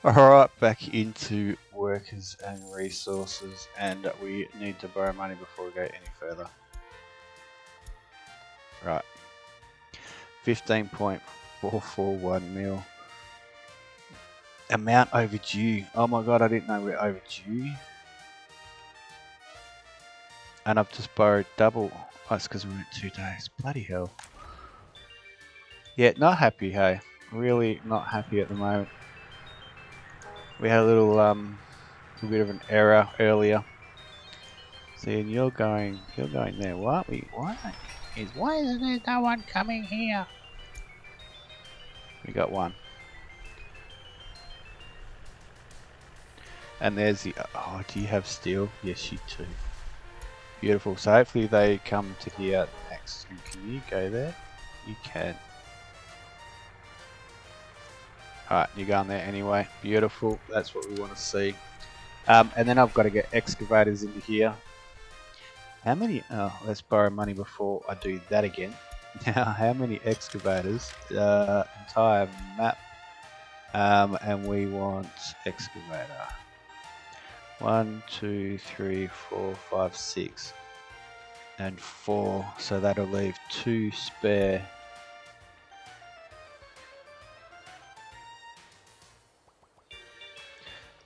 Alright, back into workers and resources, and we need to borrow money before we go any further. Right. 15.441 mil. Amount overdue. Oh my god, I didn't know we're overdue. And I've just borrowed double. Oh, that's because we're in 2 days. Bloody hell. Yeah, not happy, hey. Really not happy at the moment. We had a little bit of an error earlier. See, and you're going there. What? Why isn't there no one coming here? We got one. And there's the, oh, do you have steel? Yes, you do. Beautiful. So hopefully they come to here next. And can you go there? You can. Alright, you're going there anyway. Beautiful. That's what we want to see. And then I've got to get excavators into here. How many? Oh, let's borrow money before I do that again. Now, how many excavators? Entire map. And we want excavator. 1, 2, 3, 4, 5, 6, and 4. So that'll leave 2 spare.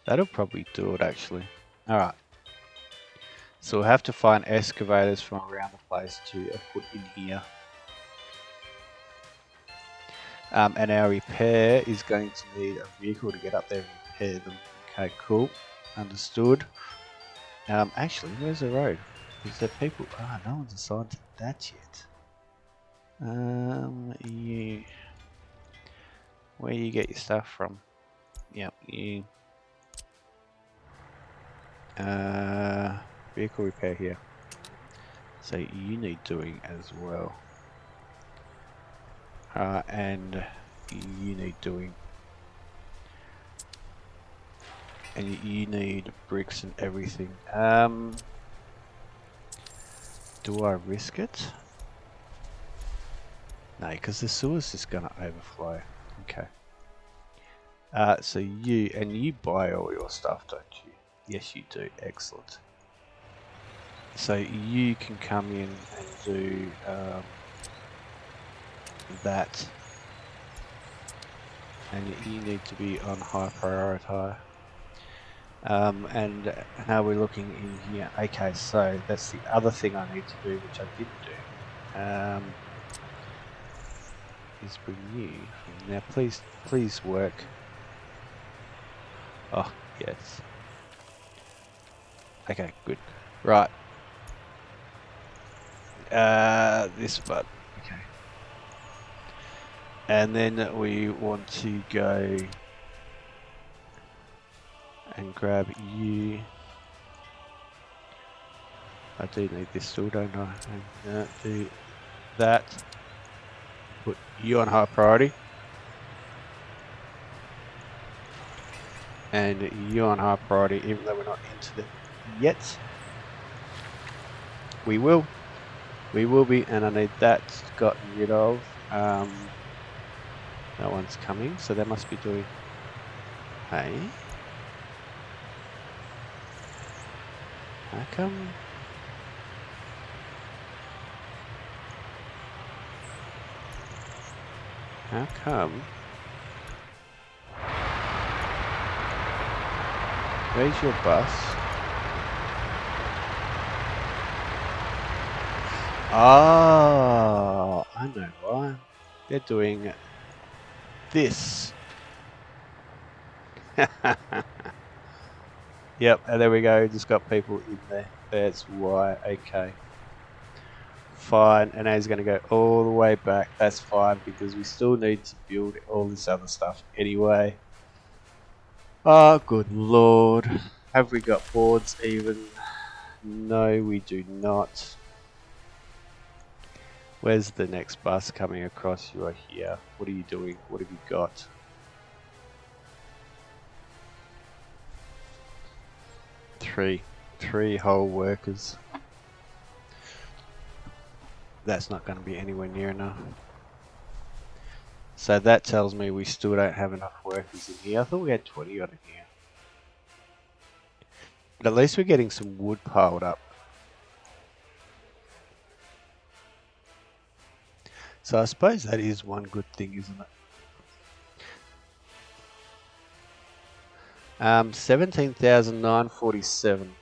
That'll probably do it actually. Alright. So we'll have to find excavators from around the place to put in here. And our repair is going to need a vehicle to get up there and repair them. Okay, cool. Understood. Actually, where's the road? Is there people? Ah, no one's assigned to that yet. You. Where you get your stuff from? Yep, you. Vehicle repair here. So you need doing as well. And you need doing. And you need bricks and everything. Do I risk it? No, because the sewer's just gonna overflow. Okay. So you buy all your stuff, don't you? Yes, you do. Excellent. So you can come in and do that, and you need to be on high priority. And now we're looking in here. Okay, so that's the other thing I need to do, which I didn't do. Is bring you now. Please work. Oh yes. Okay, good. Right. This button. Okay. And then we want to go and grab you. I do need this still, don't I? And do that. Put you on high priority. And you on high priority, even though we're not into it yet. We will be, and I need that gotten rid of. No one's coming, so they must be doing. Hey, how come? How come? Where's your bus? Oh, I know why. They're doing this. Yep, and there we go. Just got people in there. That's why. Okay. Fine. And now he's going to go all the way back. That's fine because we still need to build all this other stuff anyway. Oh, good lord. Have we got boards even? No, we do not. Where's the next bus coming across? You are here. What are you doing? What have you got? Three whole workers. That's not going to be anywhere near enough. So that tells me we still don't have enough workers in here. I thought we had 20 on in here. But at least we're getting some wood piled up. So I suppose that is one good thing, isn't it? 17,947,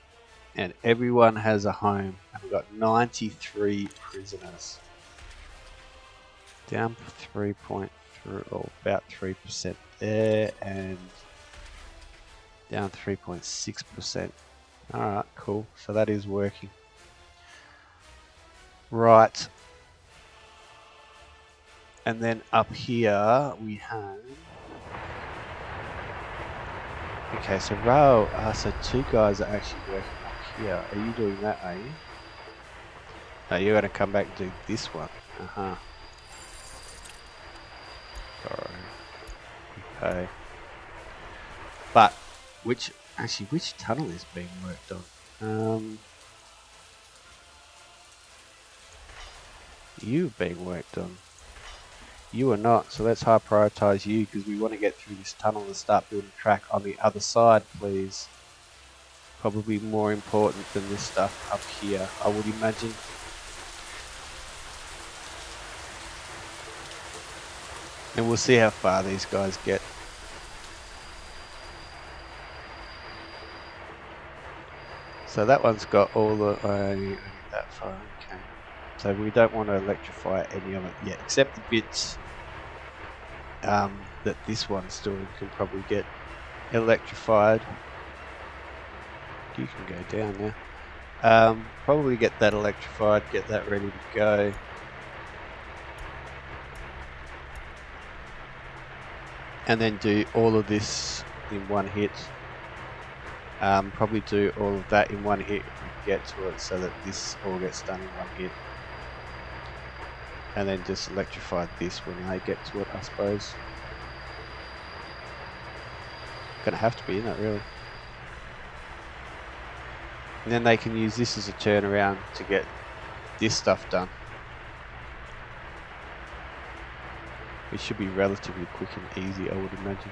and everyone has a home. And we've got 93 prisoners. Down 3.3, or about 3% there, and down 3.6%. Alright, cool. So that is working. Right. And then up here we have... Okay, so row, so 2 guys are actually working up here. Are you doing that, are you? No, you're going to come back and do this one. Sorry. Okay. But, which tunnel is being worked on? You being worked on. You are not, so let's high prioritize you because we want to get through this tunnel and start building track on the other side, please. Probably more important than this stuff up here, I would imagine. And we'll see how far these guys get. So that one's got all the... only that far, okay. So we don't want to electrify any of it yet, except the bits that this one's doing can probably get electrified. You can go down there. Probably get that electrified, get that ready to go. And then do all of this in one hit. Probably do all of that in one hit if we can get to it, so that this all gets done in one hit. And then just electrify this when they get to it, I suppose. Gonna have to be in it, really. And then they can use this as a turnaround to get this stuff done. It should be relatively quick and easy, I would imagine.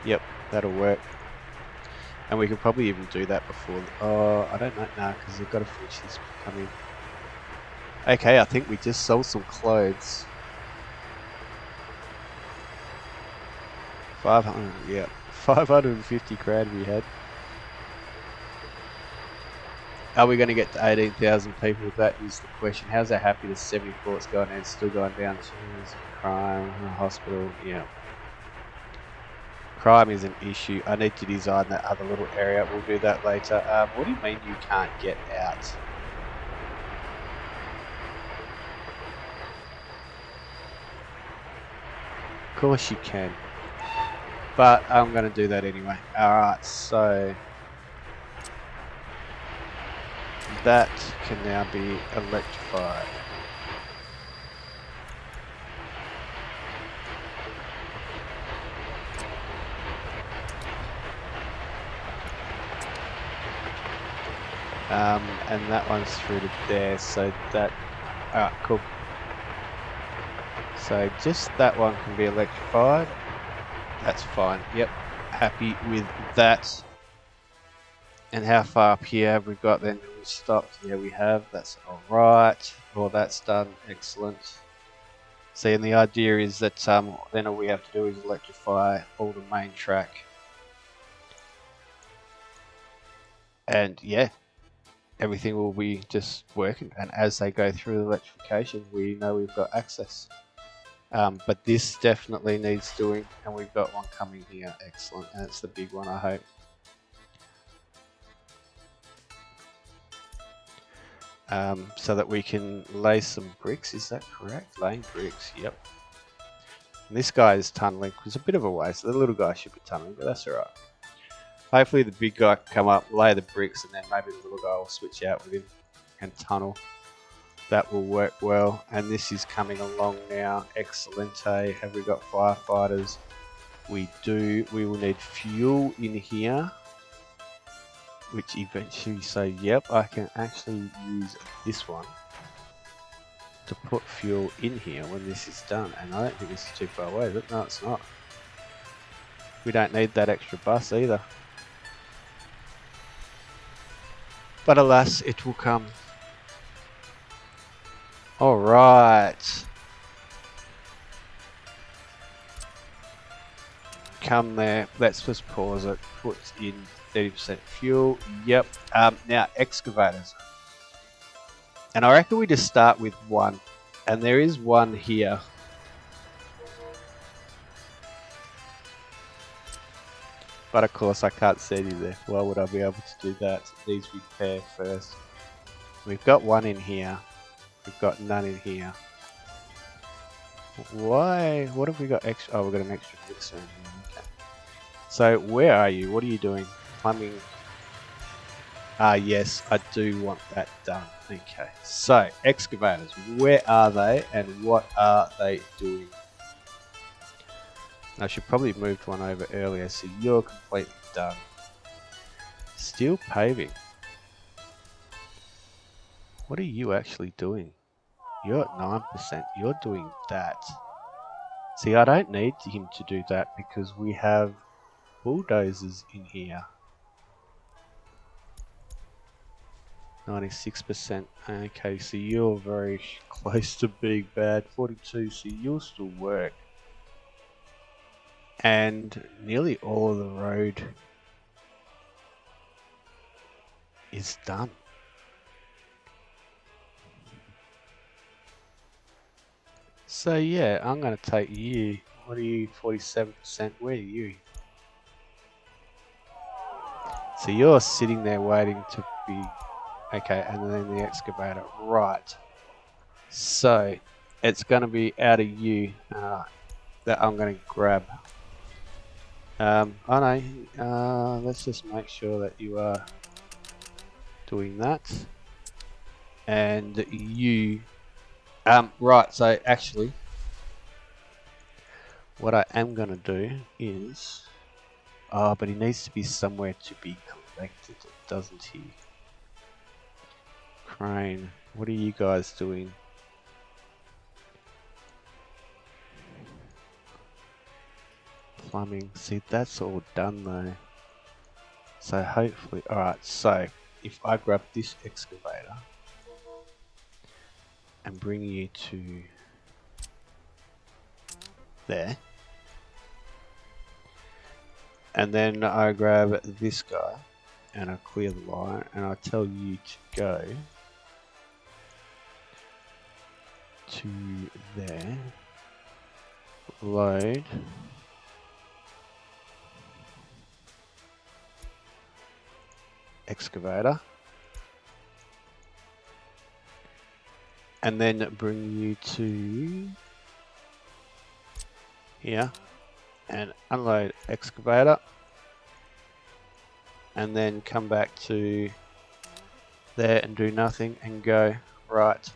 Yep, that'll work. And we could probably even do that before... Oh, I don't know now, because we've got to finish this coming. Okay, I think we just sold some clothes. 500, yeah. 550 grand we had. Are we going to get to 18,000 people? That is the question. How's that happy? The 74 it's going and still going down. Crime, hospital, yeah. Crime is an issue. I need to design that other little area. We'll do that later. What do you mean you can't get out? Of course you can. But I'm going to do that anyway. Alright, so... that can now be electrified. And that one's through to there, so that... Alright, cool. So just that one can be electrified. That's fine, yep. Happy with that. And how far up here have we got then? We stopped, yeah we have, that's alright. All that's done, excellent. See, and the idea is that then all we have to do is electrify all the main track. And yeah, everything will be just working. And as they go through the electrification, we know we've got access. But this definitely needs doing, and we've got one coming here, excellent. And it's the big one, I hope. So that we can lay some bricks, is that correct? Laying bricks, yep. And this guy is tunneling, it's a bit of a waste. The little guy should be tunneling, but that's alright. Hopefully the big guy can come up, lay the bricks, and then maybe the little guy will switch out with him and tunnel. That will work well. And this is coming along now, excelente. Have we got firefighters? We do. We will need fuel in here. which eventually say, yep, I can actually use this one to put fuel in here when this is done. And I don't think this is too far away, is it? No, it's not. We don't need that extra bus either. But alas, it will come. Alright. Come there. Let's just pause it. Put in 30% fuel. Yep. Now, excavators. And I reckon we just start with one. And there is one here. But of course I can't send you there. Why would I be able to do that? These repair first. We've got one in here. We've got none in here. Why? What have we got extra? Oh, we've got an extra mixer in here. Okay. So where are you? What are you doing? Plumbing. Ah, yes, I do want that done. Okay. So excavators. Where are they and what are they doing? I should probably have moved one over earlier, so you're completely done. Steel paving. What are you actually doing? You're at 9%. You're doing that. See, I don't need him to do that because we have bulldozers in here. 96%. Okay, so you're very close to being bad. 42, so you'll still work. And nearly all of the road is done. So yeah, I'm going to take you. What are you? 47%. Where are you? So you're sitting there waiting to be... Okay, and then the excavator. Right. So it's going to be out of you that I'm going to grab. I know. Let's just make sure that you are doing that. And you... right, so actually, what I am going to do is... Oh, but he needs to be somewhere to be collected, doesn't he? Crane, what are you guys doing? Plumbing, see, that's all done though. So hopefully, alright, so if I grab this excavator and bring you to there, and then I grab this guy and I clear the line and I tell you to go to there, load, excavator, and then bring you to here and unload excavator, and then come back to there and do nothing and go right.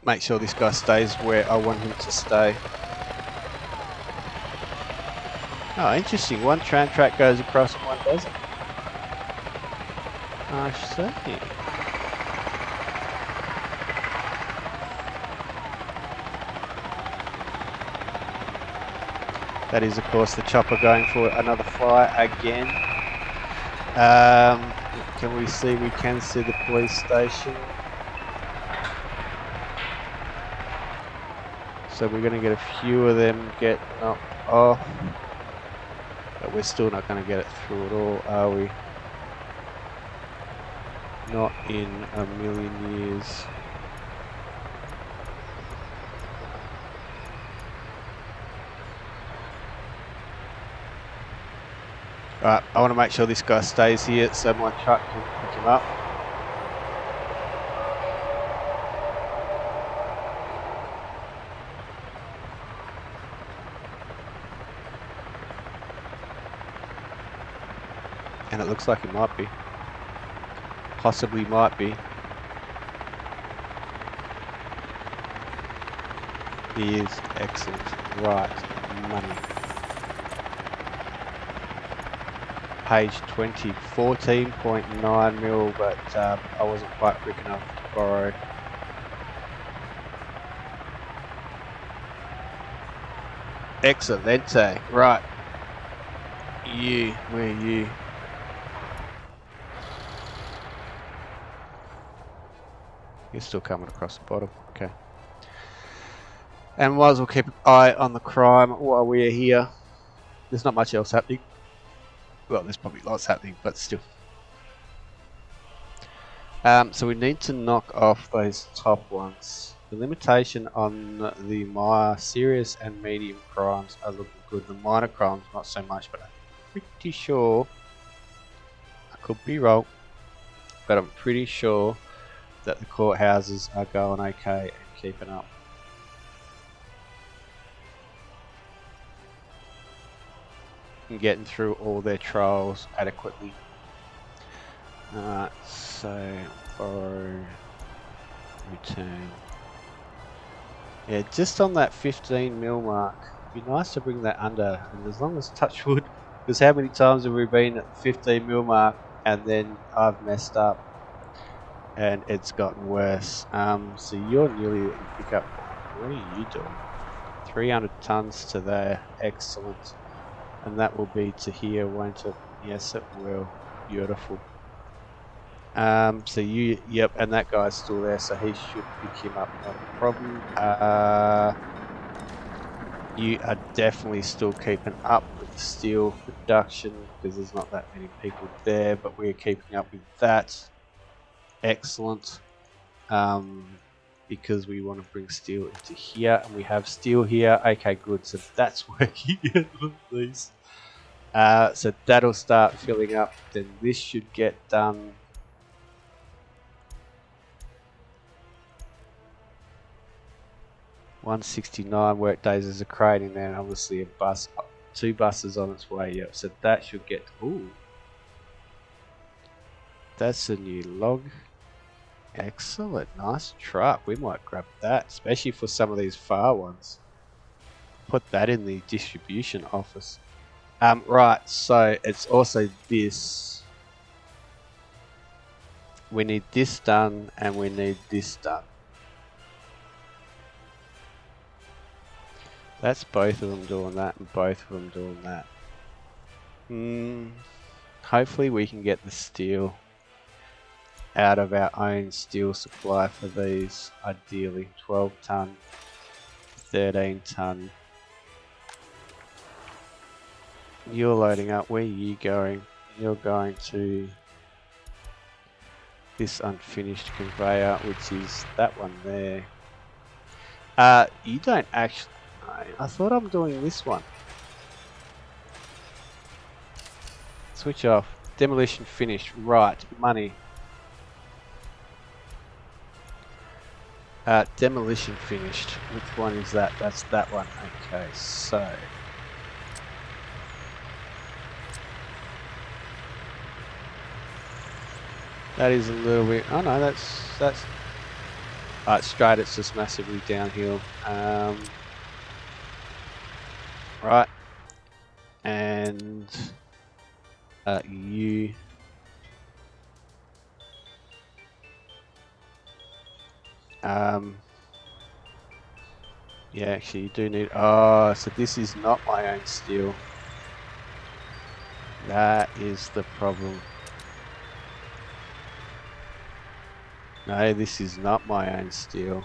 Make sure this guy stays where I want him to stay. Oh, interesting. One tram track goes across and one doesn't. I see. That is, of course, the chopper going for another fire again. Can we see? We can see the police station. So we're going to get a few of them get knocked off. But we're still not going to get it through at all, are we? Not in a million years. Alright, I want to make sure this guy stays here so my truck can pick him up. And it looks like he might be. Possibly might be. He is excellent. Right, money. Page 20, 14.9 mil, but I wasn't quite quick enough to borrow. Excelente. Right. Where are you? You're still coming across the bottom. Okay. And might as well keep an eye on the crime while we're here. There's not much else happening. Well, there's probably lots happening, but still. So we need to knock off those top ones. The limitation on the minor, serious and medium crimes are looking good. The minor crimes not so much, but I'm pretty sure, I could be wrong, but I'm pretty sure that the courthouses are going okay and keeping up. And getting through all their trials adequately. So borrow, return. Yeah, just on that 15 mil mark. It'd be nice to bring that under, and as long as touch wood, because how many times have we been at the 15 mil mark and then I've messed up and it's gotten worse. So you're nearly at your pickup. What are you doing? 300 tons to there. Excellent. And that will be to here, won't it? Yes, it will. Beautiful. So yep, and that guy's still there, so he should pick him up, not a problem. You are definitely still keeping up with the steel production because there's not that many people there, but we're keeping up with that. Excellent. Because we want to bring steel into here, and we have steel here. Okay, good. So that's working at least. So that'll start filling up. Then this should get done. $169 work days. There's a crane in there, and obviously a bus, 2 buses on its way. Yep. So that should get. Ooh, that's a new log. Excellent, nice truck. We might grab that, especially for some of these far ones. Put that in the distribution office. Right, so it's also this. We need this done, and we need this done. That's both of them doing that, and both of them doing that. Hopefully we can get the steel out of our own steel supply for these, ideally. 12 ton, 13 ton. You're loading up. Where are you going? You're going to this unfinished conveyor, which is that one there. You don't actually. I thought I'm doing this one. Switch off. Demolition finished. Right. Money. Demolition finished. Which one is that? That's that one. Okay, so. That is a little bit. Oh no, that's. Straight. It's just massively downhill. Right. And you. Yeah, actually, you do need. Oh, so this is not my own steel. That is the problem. No, this is not my own steel.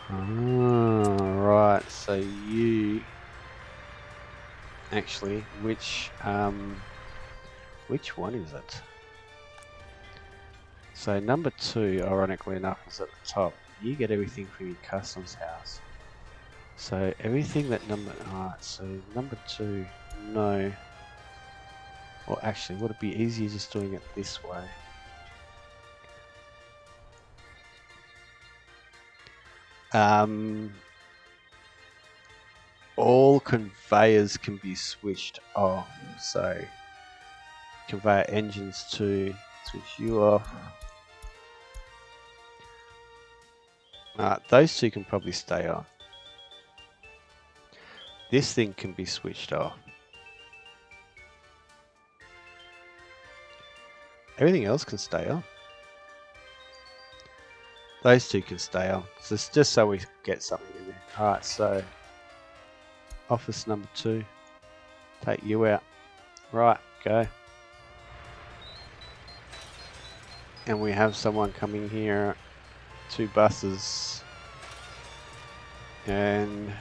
Oh, right. So you actually, which one is it? So number 2, ironically enough, is at the top. You get everything from your customs house. So everything that alright, so number 2, no. Well, actually, would it be easier just doing it this way? All conveyors can be switched off. So conveyor engines to switch you off. Those 2 can probably stay on. This thing can be switched off. Everything else can stay on. Those two can stay on. So it's just so we get something in there. Alright, so office number 2. Take you out. Right, go. And we have someone coming here. 2 buses. And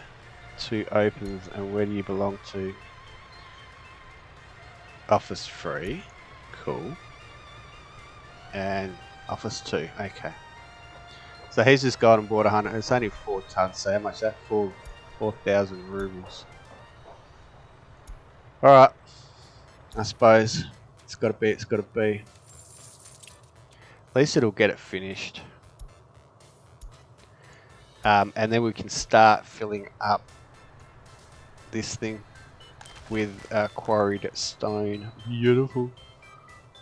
2 opens. And where do you belong to? Office 3. Cool. And office 2. Okay. So he's just got on board 100. It's only 4 tons. So how much is that? 4,000 rubles. Alright. I suppose it's got to be. It's got to be. At least it'll get it finished. And then we can start filling up this thing with quarried stone. Beautiful.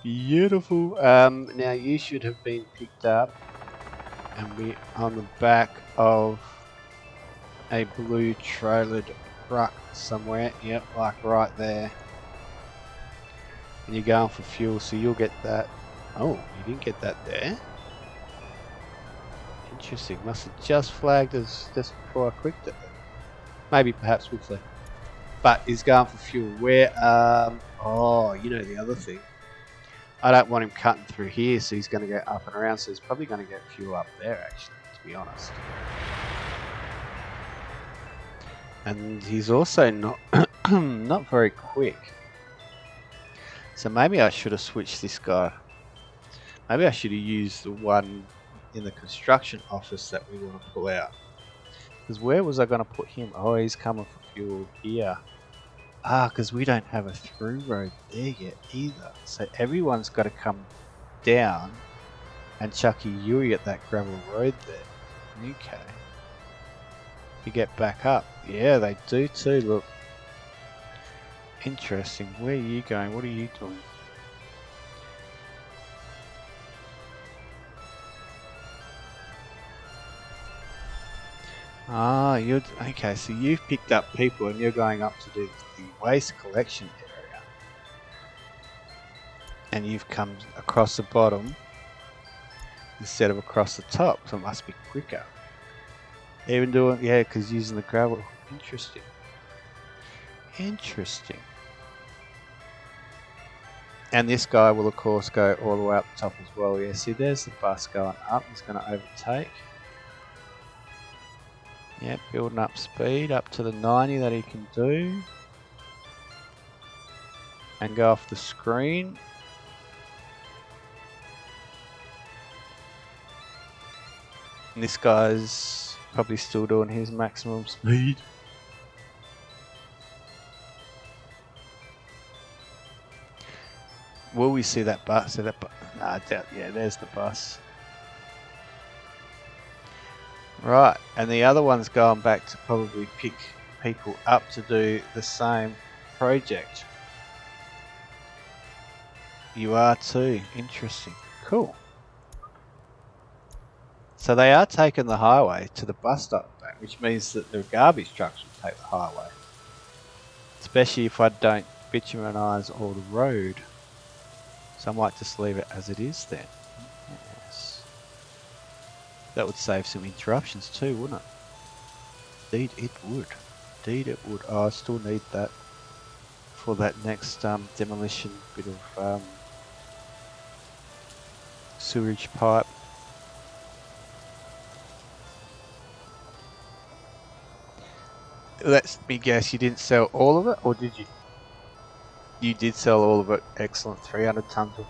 Beautiful. Now you should have been picked up and be on the back of a blue trailered truck somewhere. Yep, like right there. And you're going for fuel, so you'll get that. Oh, you didn't get that there. Interesting. Must have just flagged us just before I clicked it. Maybe, perhaps we'll see. But he's going for fuel. Where? Oh, you know the other thing. I don't want him cutting through here, so he's going to go up and around. So he's probably going to get fuel up there, actually, to be honest. And he's also not not very quick. So maybe I should have switched this guy. Maybe I should have used the one in the construction office that we want to pull out. Because where was I going to put him? Oh, he's coming for fuel here. Ah, because we don't have a through road there yet either. So everyone's got to come down and chuck a Yui at that gravel road there. Okay. You get back up. Yeah, they do too, look. Interesting. Where are you going? What are you doing? Ah, you're okay. So you've picked up people, and you're going up to do the waste collection area, and you've come across the bottom instead of across the top. So it must be quicker. Even doing because using the gravel. Interesting. Interesting. And this guy will of course go all the way up the top as well. Yeah, see, there's the bus going up. He's going to overtake. Yep, building up speed up to the 90 that he can do. And go off the screen. And this guy's probably still doing his maximum speed. Will we see that bus? Nah, I doubt. Yeah, there's the bus. Right, and the other one's going back to probably pick people up to do the same project. You are too. Interesting. Cool. So they are taking the highway to the bus stop back, which means that the garbage trucks will take the highway. Especially if I don't bitumenize all the road. So I might just leave it as it is then. Yes. That would save some interruptions too, wouldn't it? Indeed it would. Indeed it would. Oh, I still need that for that next demolition bit of sewage pipe. Let me guess, you didn't sell all of it, or did you? You did sell all of it. Excellent. 300 tons of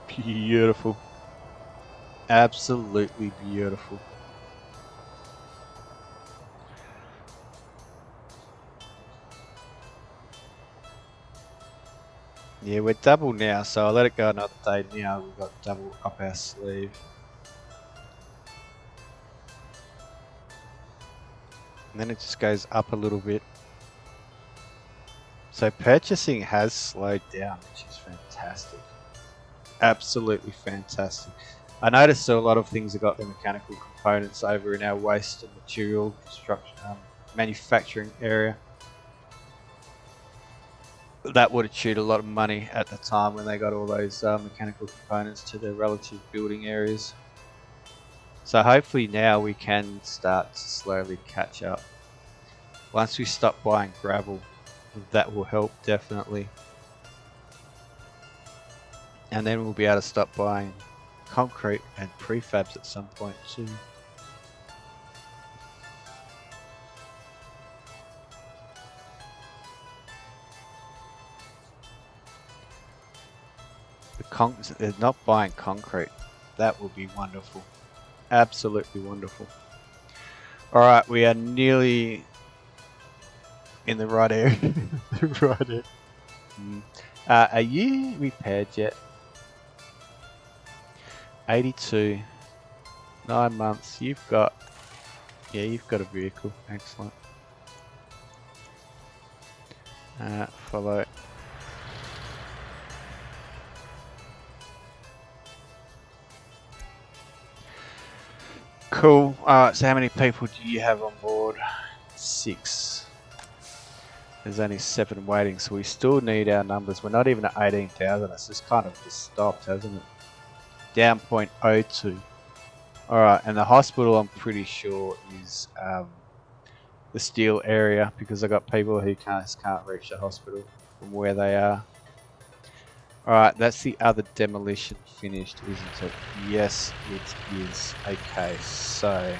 beautiful. Absolutely beautiful. Yeah, we're double now, so I'll let it go another day now. We've got double up our sleeve. And then it just goes up a little bit. So purchasing has slowed down, which is fantastic. Absolutely fantastic. I noticed a lot of things have got the mechanical components over in our waste and material construction manufacturing area. That would achieve a lot of money at the time when they got all those mechanical components to their relative building areas. So hopefully now we can start to slowly catch up. Once we stop buying gravel, that will help definitely. And then we'll be able to stop buying concrete and prefabs at some point too. They're not buying concrete. That will be wonderful. Absolutely wonderful. Alright, we are nearly in the right area. The right area. Are you repaired yet? 82. 9 months. You've got a vehicle. Excellent. Follow. Cool. Alright, so how many people do you have on board? 6. There's only 7 waiting, so we still need our numbers. We're not even at 18,000. It's just kind of just stopped, hasn't it? Down 0.02. Alright, and the hospital I'm pretty sure is the steel area, because I got people who can't reach the hospital from where they are. Alright, that's the other demolition finished, isn't it? Yes, it is. Okay, so...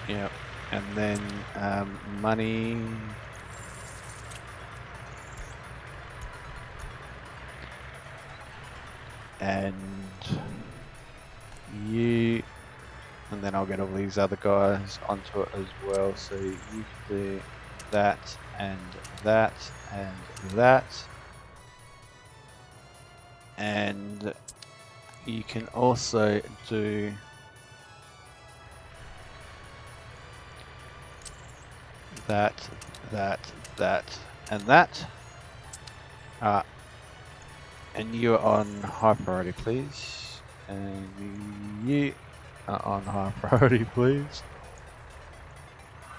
Yep, and then money... And you... And then I'll get all these other guys onto it as well. So you can do that, and that, and that. And you can also do that, and that. And you're on high priority, please. And you are on high priority, please.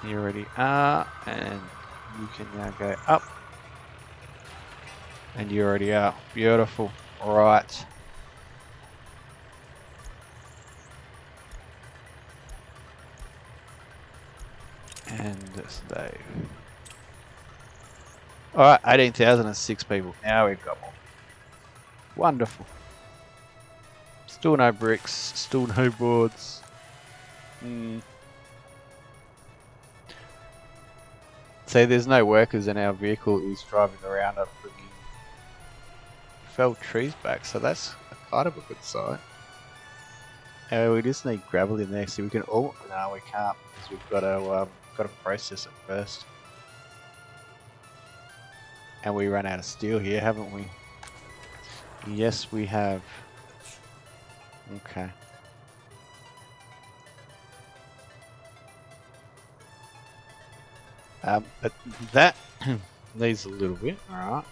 You already are, and you can now go up. And you already are. Beautiful. Right. And save. Alright, 18,006 people. Now we've got more. Wonderful. Still no bricks, still no boards. See, there's no workers and our vehicle is driving around up bringing felled trees back, so that's kind of a good sign. We just need gravel in there, so we can no, we can't, because we've got to process it first. And we ran out of steel here, haven't we? Yes, we have. Okay. But that needs a little bit, alright.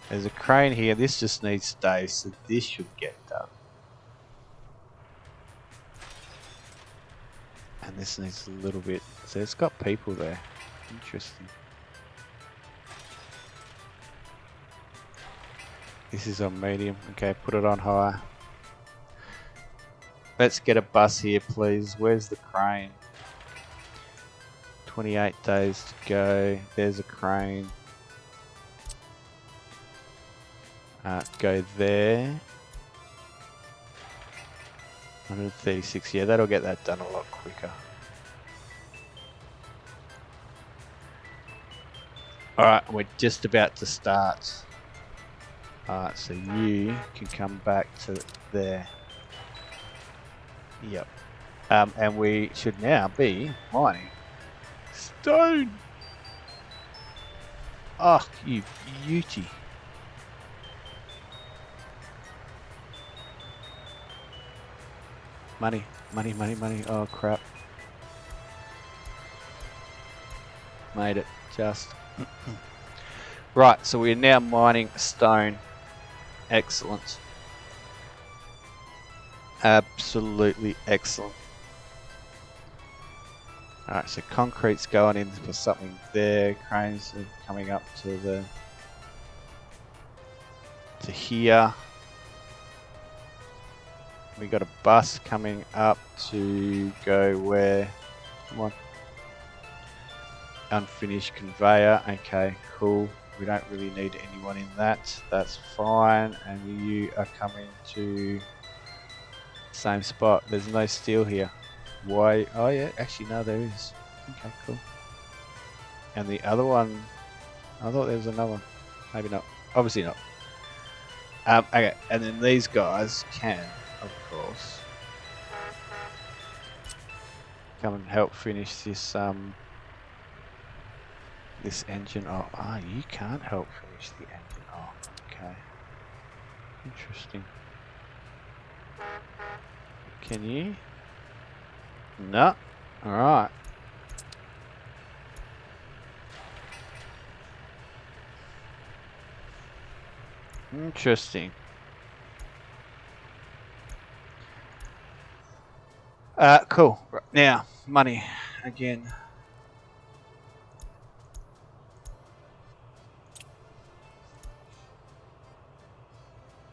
There's a crane here, this just needs stays, so this should get done. And this needs a little bit, so it's got people there. Interesting. This is on medium, okay, put it on high. Let's get a bus here, please. Where's the crane? 28 days to go. There's a crane. Go there. 136. Yeah, that'll get that done a lot quicker. Alright, we're just about to start. Alright, so you can come back to there. Yep. And we should now be mining stone. Oh, you beauty. Money, money, money, money. Oh, crap. Made it, just. Right, so we're now mining stone. Excellent. Absolutely excellent. Alright, so concrete's going in for something there. Cranes are coming up to here. We got a bus coming up to go where? Come on. Unfinished conveyor. Okay, cool. We don't really need anyone in that. That's fine. And you are coming to same spot. There's no steel here. Why? Oh yeah, actually no, there is. Okay, cool. And the other one, I thought there was another one. Maybe not. Obviously not. Okay, and then these guys can, of course, come and help finish this this engine off. Ah, you can't help finish the engine off. Okay. Interesting. Can you? No. Alright. Interesting. Cool. Right, now, money again.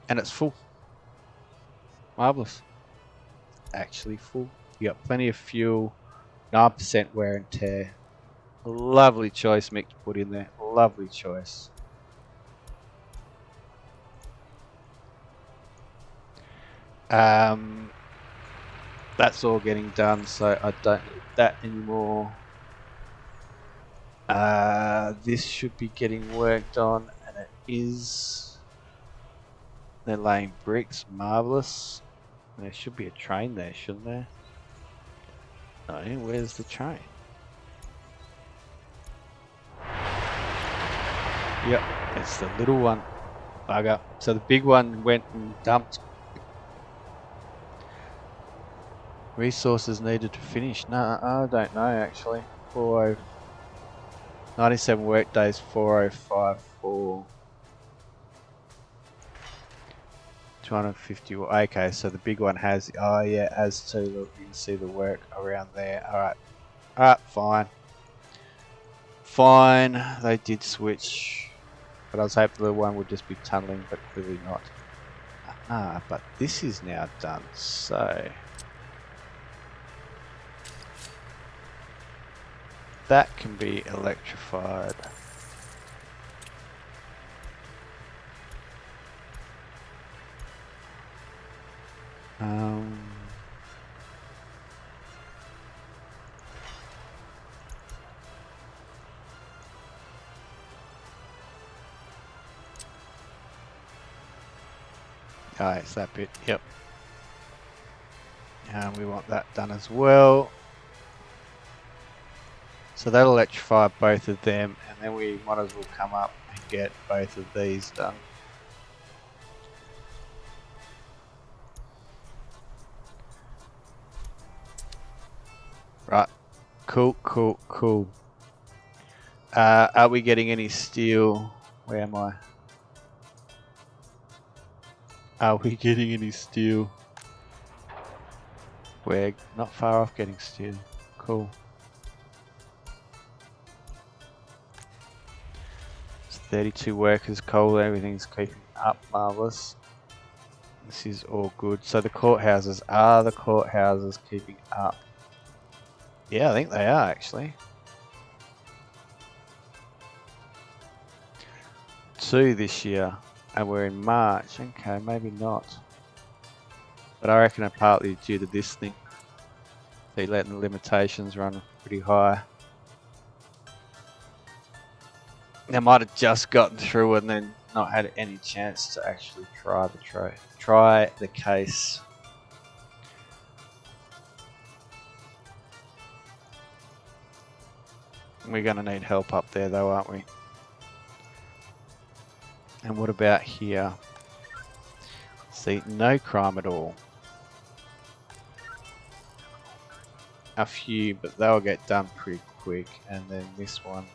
And it's full. Marvelous. Actually full. You got plenty of fuel. 9% wear and tear. Lovely choice, Mick, to put in there. Lovely choice. That's all getting done, so I don't need that anymore. This should be getting worked on, and it is. They're laying bricks. Marvelous. There should be a train there, shouldn't there? No, where's the train? Yep, it's the little one. Bugger. So the big one went and dumped. Resources needed to finish. No, I don't know actually. 97 work days, 4054. 250. Okay, so the big one has. Oh yeah, as to look, you can see the work around there. Alright, fine. Fine, they did switch. But I was hoping the one would just be tunneling, but clearly not. But this is now done, so. That can be electrified. Oh, it's that bit, yep. And we want that done as well. So that'll electrify both of them, and then we might as well come up and get both of these done. Right, cool. Are we getting any steel? Where am I? Are we getting any steel? We're not far off getting steel. Cool. It's 32 workers, coal, everything's keeping up. Marvelous. This is all good. So the courthouses, are the courthouses keeping up? Yeah, I think they are actually. 2 this year, and we're in March. Okay, maybe not. But I reckon it's partly due to this thing. They're letting the limitations run pretty high. They might have just gotten through and then not had any chance to actually try the case. We're going to need help up there though, aren't we? And what about here? See, no crime at all. A few, but they'll get done pretty quick. And then this one,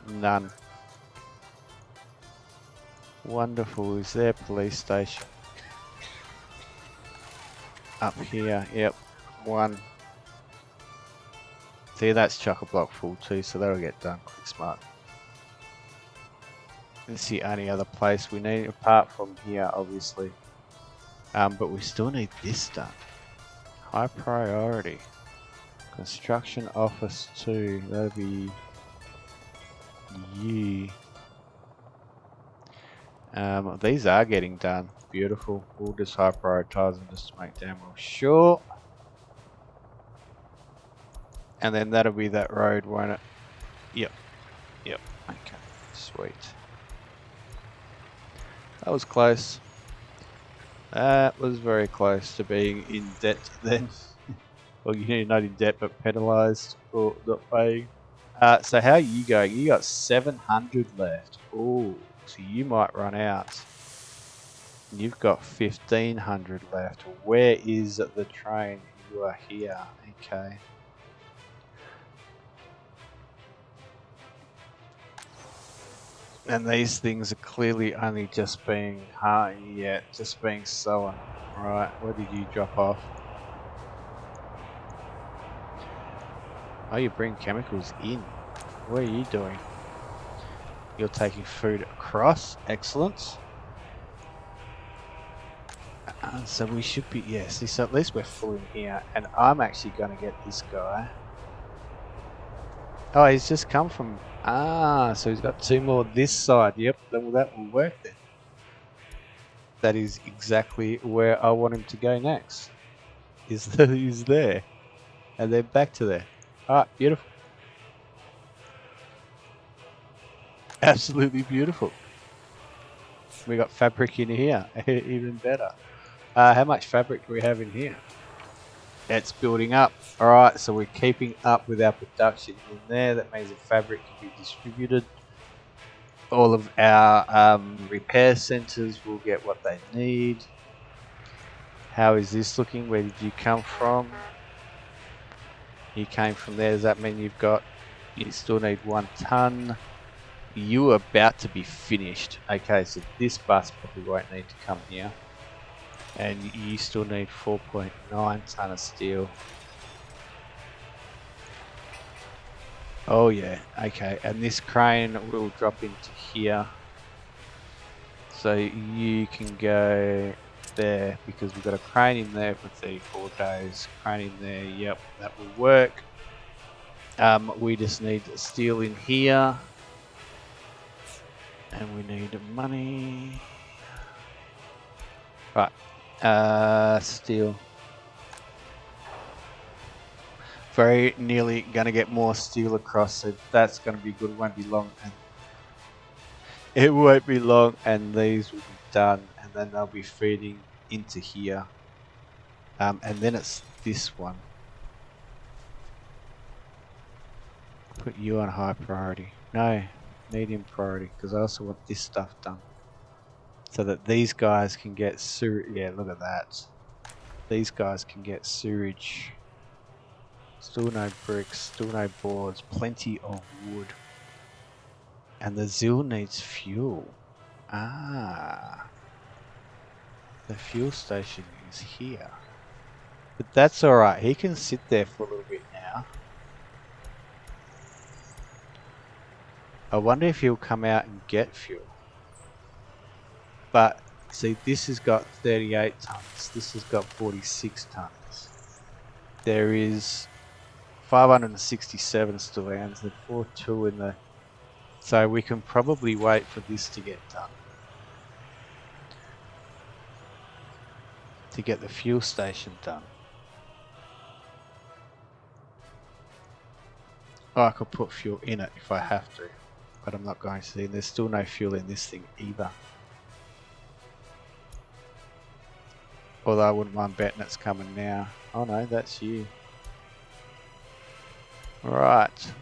none. Wonderful. Is there a police station? Up here. Yep. One. See, that's chock-a-block full too, so that'll get done quick smart. It's the only other place we need, apart from here, obviously. But we still need this done. High priority. Construction office 2. That'll be you. These are getting done. Beautiful. We'll just high prioritize them just to make damn well sure. And then that'll be that road, won't it? Yep. Yep. Okay. Sweet. That was close. That was very close to being in debt then. Well, you're not in debt, but penalised for not paying. So how are you going? You got 700 left. Oh, so you might run out. You've got 1500 left. Where is the train? You are here. Okay. And these things are clearly only just being just being sewn. Right, where did you drop off? Oh, you bring chemicals in. What are you doing? You're taking food across. Excellent. So we should be, yes, so at least we're full in here. And I'm actually going to get this guy. Oh, he's just come from, so he's got 2 more this side. Yep, then that will work then. That is exactly where I want him to go next. Is that he's there. And then back to there. Alright, beautiful. Absolutely beautiful. We got fabric in here, even better. How much fabric do we have in here? It's building up. Alright, so we're keeping up with our production in there. That means the fabric can be distributed. All of our repair centers will get what they need. How is this looking? Where did you come from? You came from there. Does that mean you still need 1 ton? You are about to be finished. Okay, so this bus probably won't need to come here. And you still need 4.9 ton of steel. Oh yeah, okay. And this crane will drop into here. So you can go there because we've got a crane in there for 34 days. Crane in there, yep, that will work. We just need steel in here. And we need money. Right. Steel. Very nearly going to get more steel across, so that's going to be good. It won't be long. It won't be long, and these will be done, and then they'll be feeding into here. And then it's this one. Put you on high priority. No, medium priority, because I also want this stuff done. So that these guys can get sewage. Yeah, look at that. These guys can get sewage. Still no bricks, still no boards, plenty of wood. And the Zil needs fuel. Ah. The fuel station is here. But that's alright, he can sit there for a little bit now. I wonder if he'll come out and get fuel. But, see, this has got 38 tons. This has got 46 tons. There is 567 still hands. There's 42 in the... So we can probably wait for this to get done. To get the fuel station done. Oh, I could put fuel in it if I have to. But I'm not going to. There's still no fuel in this thing either. Although I wouldn't mind betting it's coming now. Oh no, that's you. Right.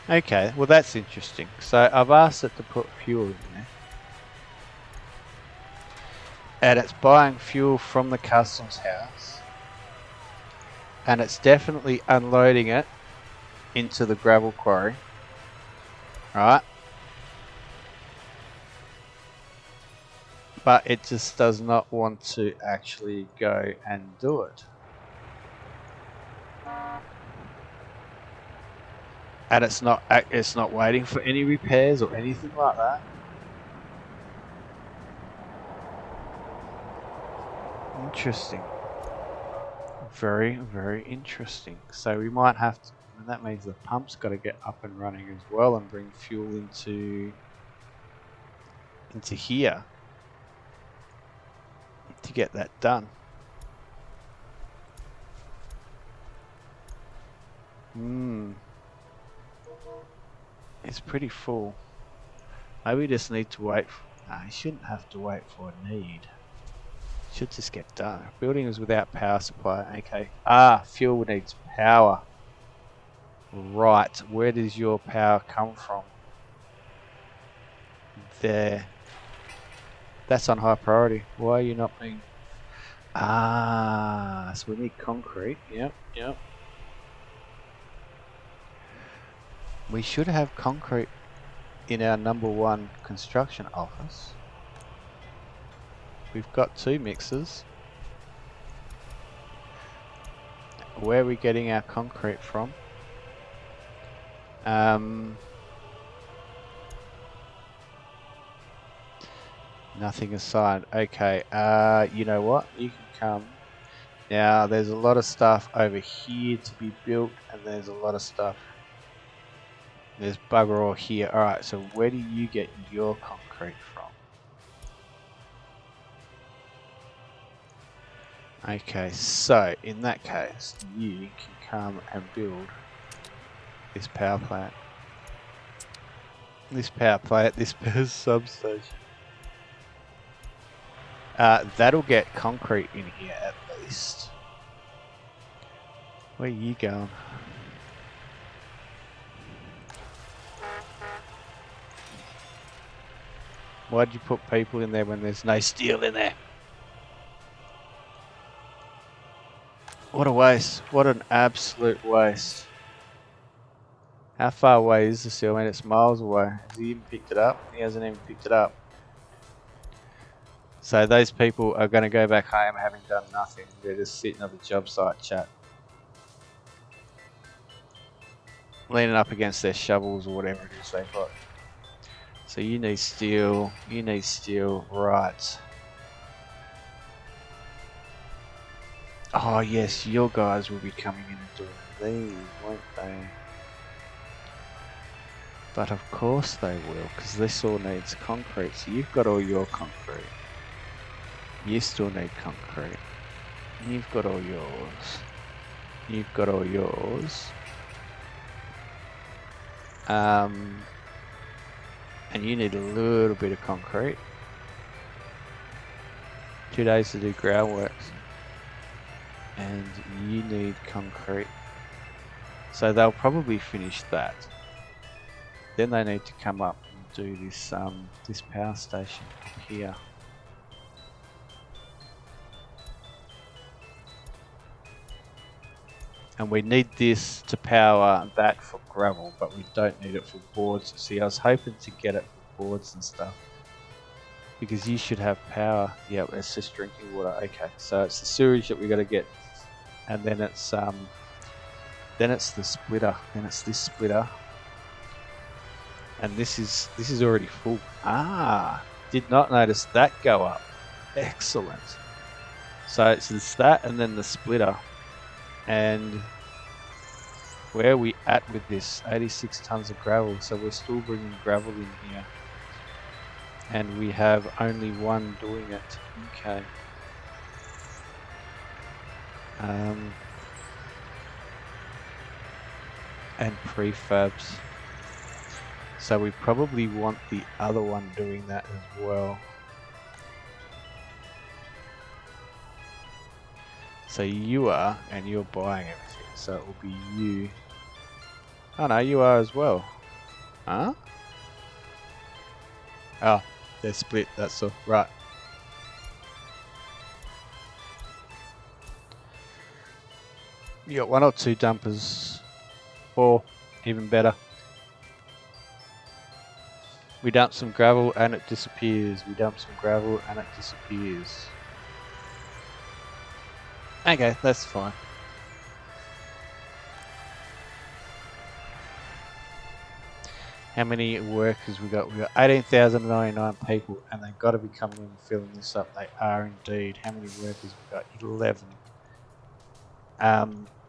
Okay, well that's interesting. So I've asked it to put fuel in there. And it's buying fuel from the customs house. And it's definitely unloading it into the gravel quarry. Right? But it just does not want to actually go and do it. And it's not waiting for any repairs or anything like that. Interesting. Very, very interesting. So we might have to, and that means the pump's got to get up and running as well and bring fuel into here to get that done. It's pretty full. Maybe we just need to wait. Nah, you shouldn't have to wait for a need. It should just get done. Building is without power supply. Okay. Fuel needs power. Right. Where does your power come from? There. That's on high priority. Why are you not being... so we need concrete. Yep. We should have concrete in our #1 construction office. We've got 2 mixers. Where are we getting our concrete from? Nothing assigned. Okay, you know what? You can come. Now, there's a lot of stuff over here to be built, and there's a lot of stuff. There's bugger all here. Alright, so where do you get your concrete from? Okay, so in that case, you can come and build this power plant. This substation. That'll get concrete in here at least. Where are you going? Why'd you put people in there when there's no steel in there? What a waste. What an absolute waste. How far away is the steel? I mean, it's miles away. Has he even picked it up? He hasn't even picked it up. So those people are going to go back home having done nothing. They're just sitting at the job site chat. Leaning up against their shovels or whatever it is they've got. So you need steel. Right. Oh yes, your guys will be coming in and doing these, won't they? But of course they will, because this all needs concrete. So you've got all your concrete. You still need concrete. You've got all yours. You've got all yours. And you need a little bit of concrete. 2 days to do groundworks. And you need concrete. So they'll probably finish that. Then they need to come up and do this this power station up here. And we need this to power that for gravel, but we don't need it for boards. See, I was hoping to get it for boards and stuff. Because you should have power. Yeah, it's just drinking water. Okay, so it's the sewage that we got to get. And then it's the splitter. Then it's this splitter. And this is already full. Did not notice that go up. Excellent. So it's that and then the splitter. And where are we at with this? 86 tons of gravel. So we're still bringing gravel in here. And we have only one doing it. Okay. And prefabs. So we probably want the other one doing that as well. So you are, and you're buying everything. So it will be you. Oh no, you are as well. Huh? Oh, they're split, that's all. Right. You got 1 or 2 dumpers. Or, even better. We dump some gravel and it disappears. We dump some gravel and it disappears. Okay, that's fine. How many workers we got? We got 18,099 people, and they've got to be coming in and filling this up. They are indeed. How many workers we got? 11.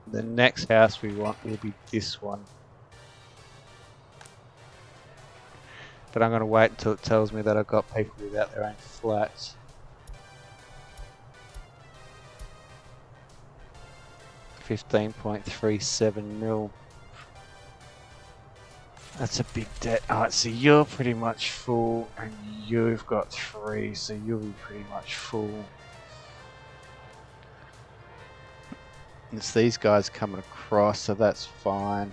The next house we want will be this one. But I'm going to wait until it tells me that I've got people without their own flats. $15.37 mil. That's a big debt. Alright, so you're pretty much full, and you've got 3, so you'll be pretty much full. It's these guys coming across, so that's fine.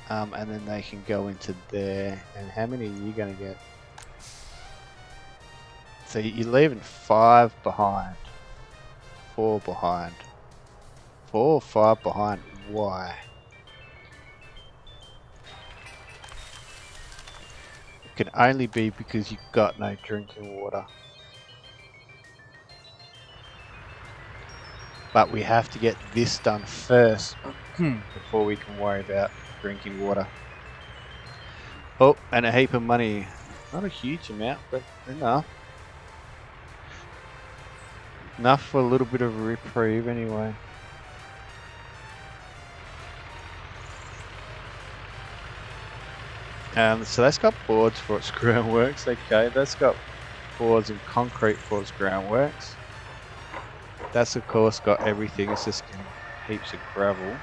And then they can go into there. And how many are you going to get? So you're leaving 5 behind. 4 behind. 4 or 5 behind. Why? It can only be because you've got no drinking water. But we have to get this done first before we can worry about drinking water. Oh, and a heap of money. Not a huge amount, but enough. Enough for a little bit of a reprieve anyway. So that's got boards for its groundworks. Okay, that's got boards and concrete for its groundworks. That's of course got everything. It's just getting heaps of gravel.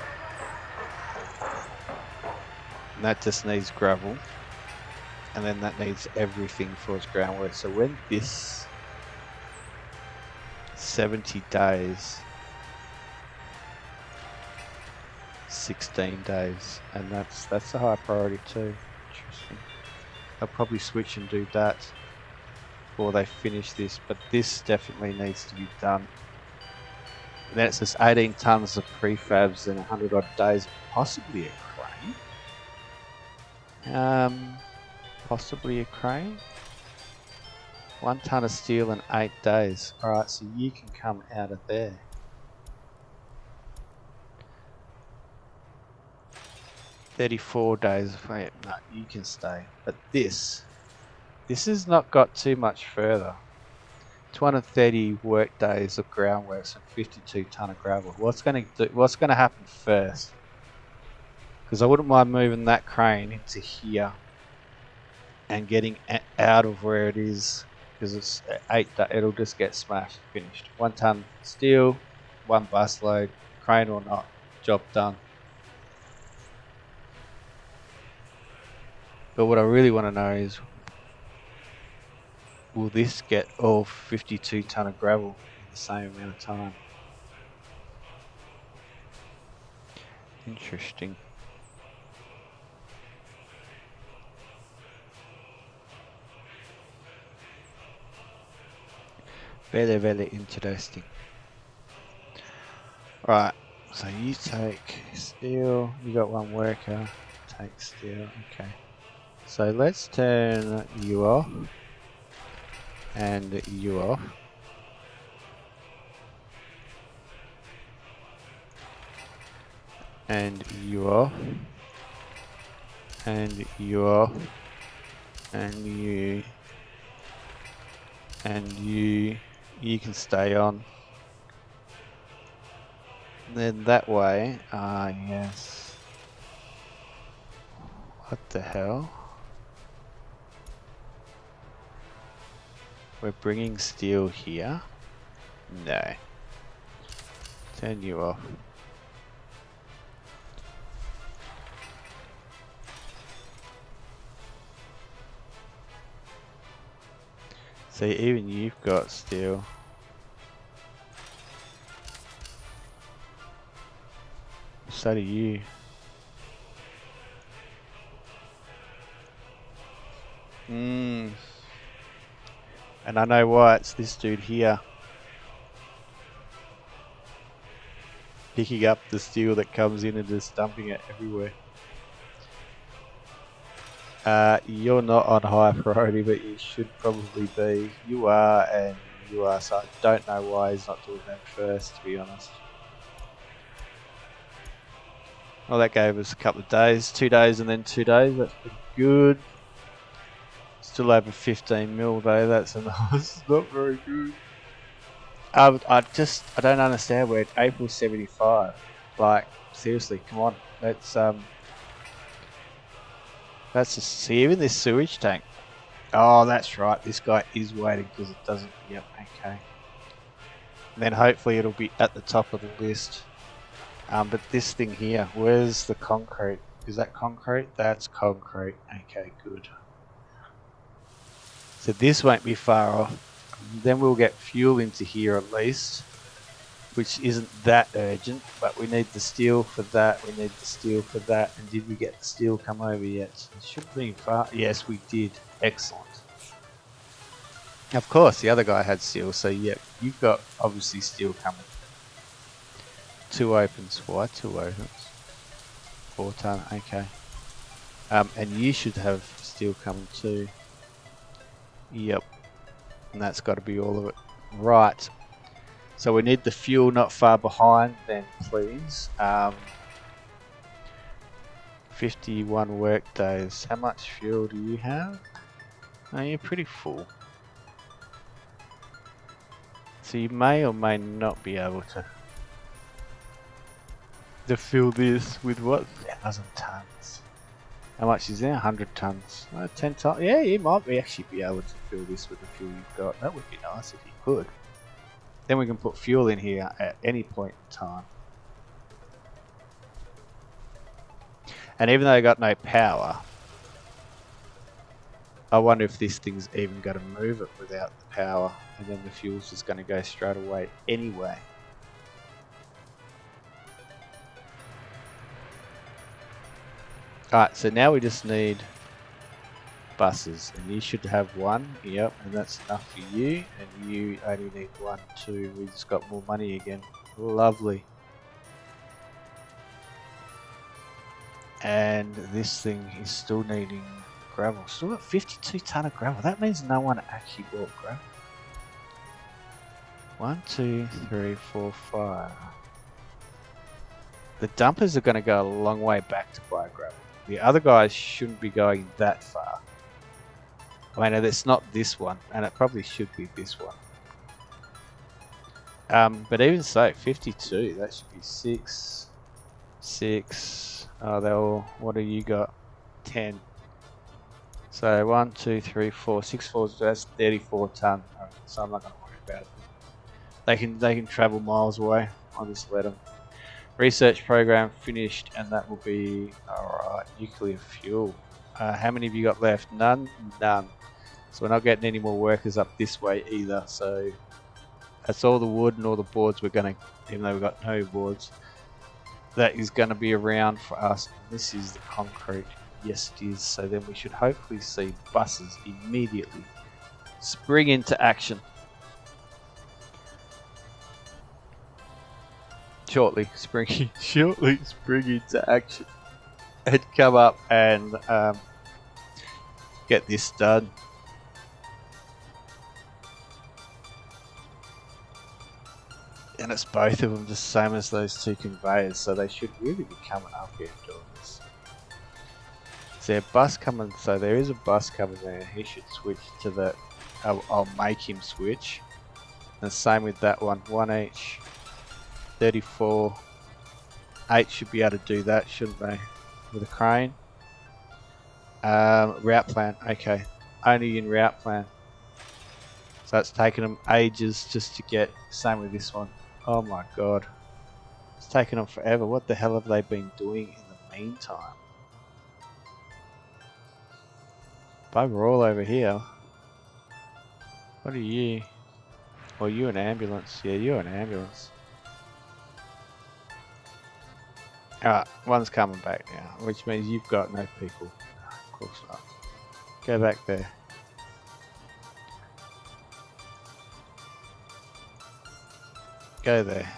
And that just needs gravel. And then that needs everything for its groundwork. So when this 70 days, 16 days, and that's a high priority too. Interesting. I'll probably switch and do that before they finish this, but this definitely needs to be done. And then it says 18 tons of prefabs in 100 odd days, possibly a crane. Possibly a crane. 1 ton of steel in 8 days. Alright, so you can come out of there. $34 days. Wait, no, you can stay. But this has not got too much further. 230 work days of groundworks and 52 ton of gravel. What's going to happen first? Because I wouldn't mind moving that crane into here and getting out of where it is. Because it's 8 days, it'll just get smashed, finished. 1 ton steel, 1 bus load, crane or not, job done. But what I really want to know is, will this get all 52 ton of gravel in the same amount of time? Interesting. Very, very interesting. Right, so you take steel, you got 1 worker, take steel, okay. So let's turn you off, and you off. And you off. And you off. And you. And you can stay on. And then that way, yes. What the hell? We're bringing steel here? No. Turn you off. See, even you've got steel. So do you. And I know why, it's this dude here picking up the steel that comes in and just dumping it everywhere. You're not on high priority, but you should probably be. You are, and you are, so I don't know why he's not doing that first, to be honest. Well, that gave us a couple of days, 2 days and then 2 days. That's pretty good. Still over 15 mil though. That's not very good. I don't understand. We're at April 75. Like, seriously, come on. That's just, see, even this sewage tank. Oh, that's right. This guy is waiting because it doesn't. Yep. Okay. And then hopefully it'll be at the top of the list. But this thing here, where's the concrete? Is that concrete? That's concrete. Okay, good. So this won't be far off. Then we'll get fuel into here at least, which isn't that urgent, but we need the steel for that. We need the steel for that. And did we get the steel come over yet? It should be far. Yes, we did. Excellent. Of course, the other guy had steel, so yeah, you've got obviously steel coming. 2 opens. Why 2 opens? 4 ton. Okay. And you should have steel coming too. Yep. And that's got to be all of it. Right. So we need the fuel not far behind then, please. 51 work days. How much fuel do you have? Oh, you're pretty full. So you may or may not be able to fill this with what? 1,000 tons. How much is there? 100 tons. 10 tons. Yeah, you might actually be able to fill this with the fuel you've got. That would be nice if you could. Then we can put fuel in here at any point in time. And even though I got no power, I wonder if this thing's even going to move it without the power, and then the fuel's just going to go straight away anyway. Alright, so now we just need buses, and you should have 1. Yep, and that's enough for you, and you only need 1 too. We just got more money again. Lovely. And this thing is still needing gravel. Still got 52 ton of gravel. That means no one actually bought gravel. 1, 2, 3, 4, 5. The dumpers are going to go a long way back to buy gravel. The other guys shouldn't be going that far. I mean, it's not this one, and it probably should be this one. But even so, 52, that should be 6, 6. Oh, they're all, what do you got? 10. So 1, 2, 3, 4, 6 fours, that's 34 ton. So I'm not going to worry about it. They can travel miles away. I'll just let them. Research program finished, and that will be alright. Nuclear fuel. How many have you got left? None. None. So we're not getting any more workers up this way either. So that's all the wood and all the boards we're going to, even though we've got no boards, that is going to be around for us. And this is the concrete. Yes, it is. So then we should hopefully see buses immediately spring into action. Shortly spring into action and come up and get this done. And it's both of them the same as those 2 conveyors, so they should really be coming up here and doing this. Is there a bus coming? So there is a bus coming there. He should switch to the. I'll make him switch. And same with that one. 1 each. 34. 8 should be able to do that, shouldn't they? With a crane. Route plan. Okay. Only in route plan. So it's taken them ages just to get. Same with this one. Oh my god. It's taken them forever. What the hell have they been doing in the meantime? Bugger all over here. What are you? Oh, you an ambulance. Yeah, you're an ambulance. Alright, one's coming back now, which means you've got no people. No, of course not. Go back there. Go there.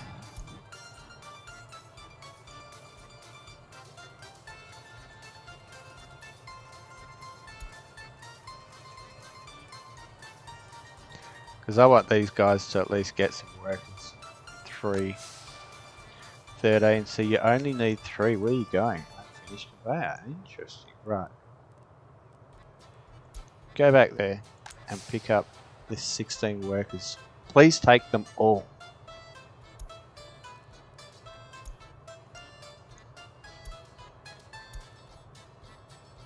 Because I want these guys to at least get some workers. 3, 13. So you only need 3. Where are you going? Unfinished conveyor. Interesting. Right. Go back there and pick up this 16 workers. Please take them all.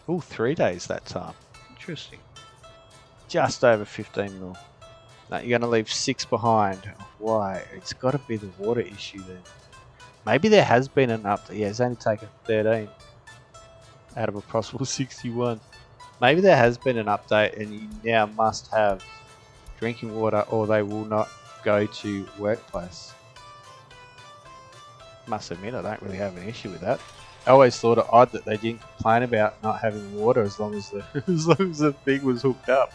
Oh, 3 days that time. Interesting. Just over 15 mil. No, you're going to leave 6 behind. Why? It's got to be the water issue then. Maybe there has been an update. Yeah, it's only taken 13 out of a possible 61. Maybe there has been an update and you now must have drinking water or they will not go to workplace. Must admit, I don't really have an issue with that. I always thought it odd that they didn't complain about not having water as long as the as long as the thing was hooked up.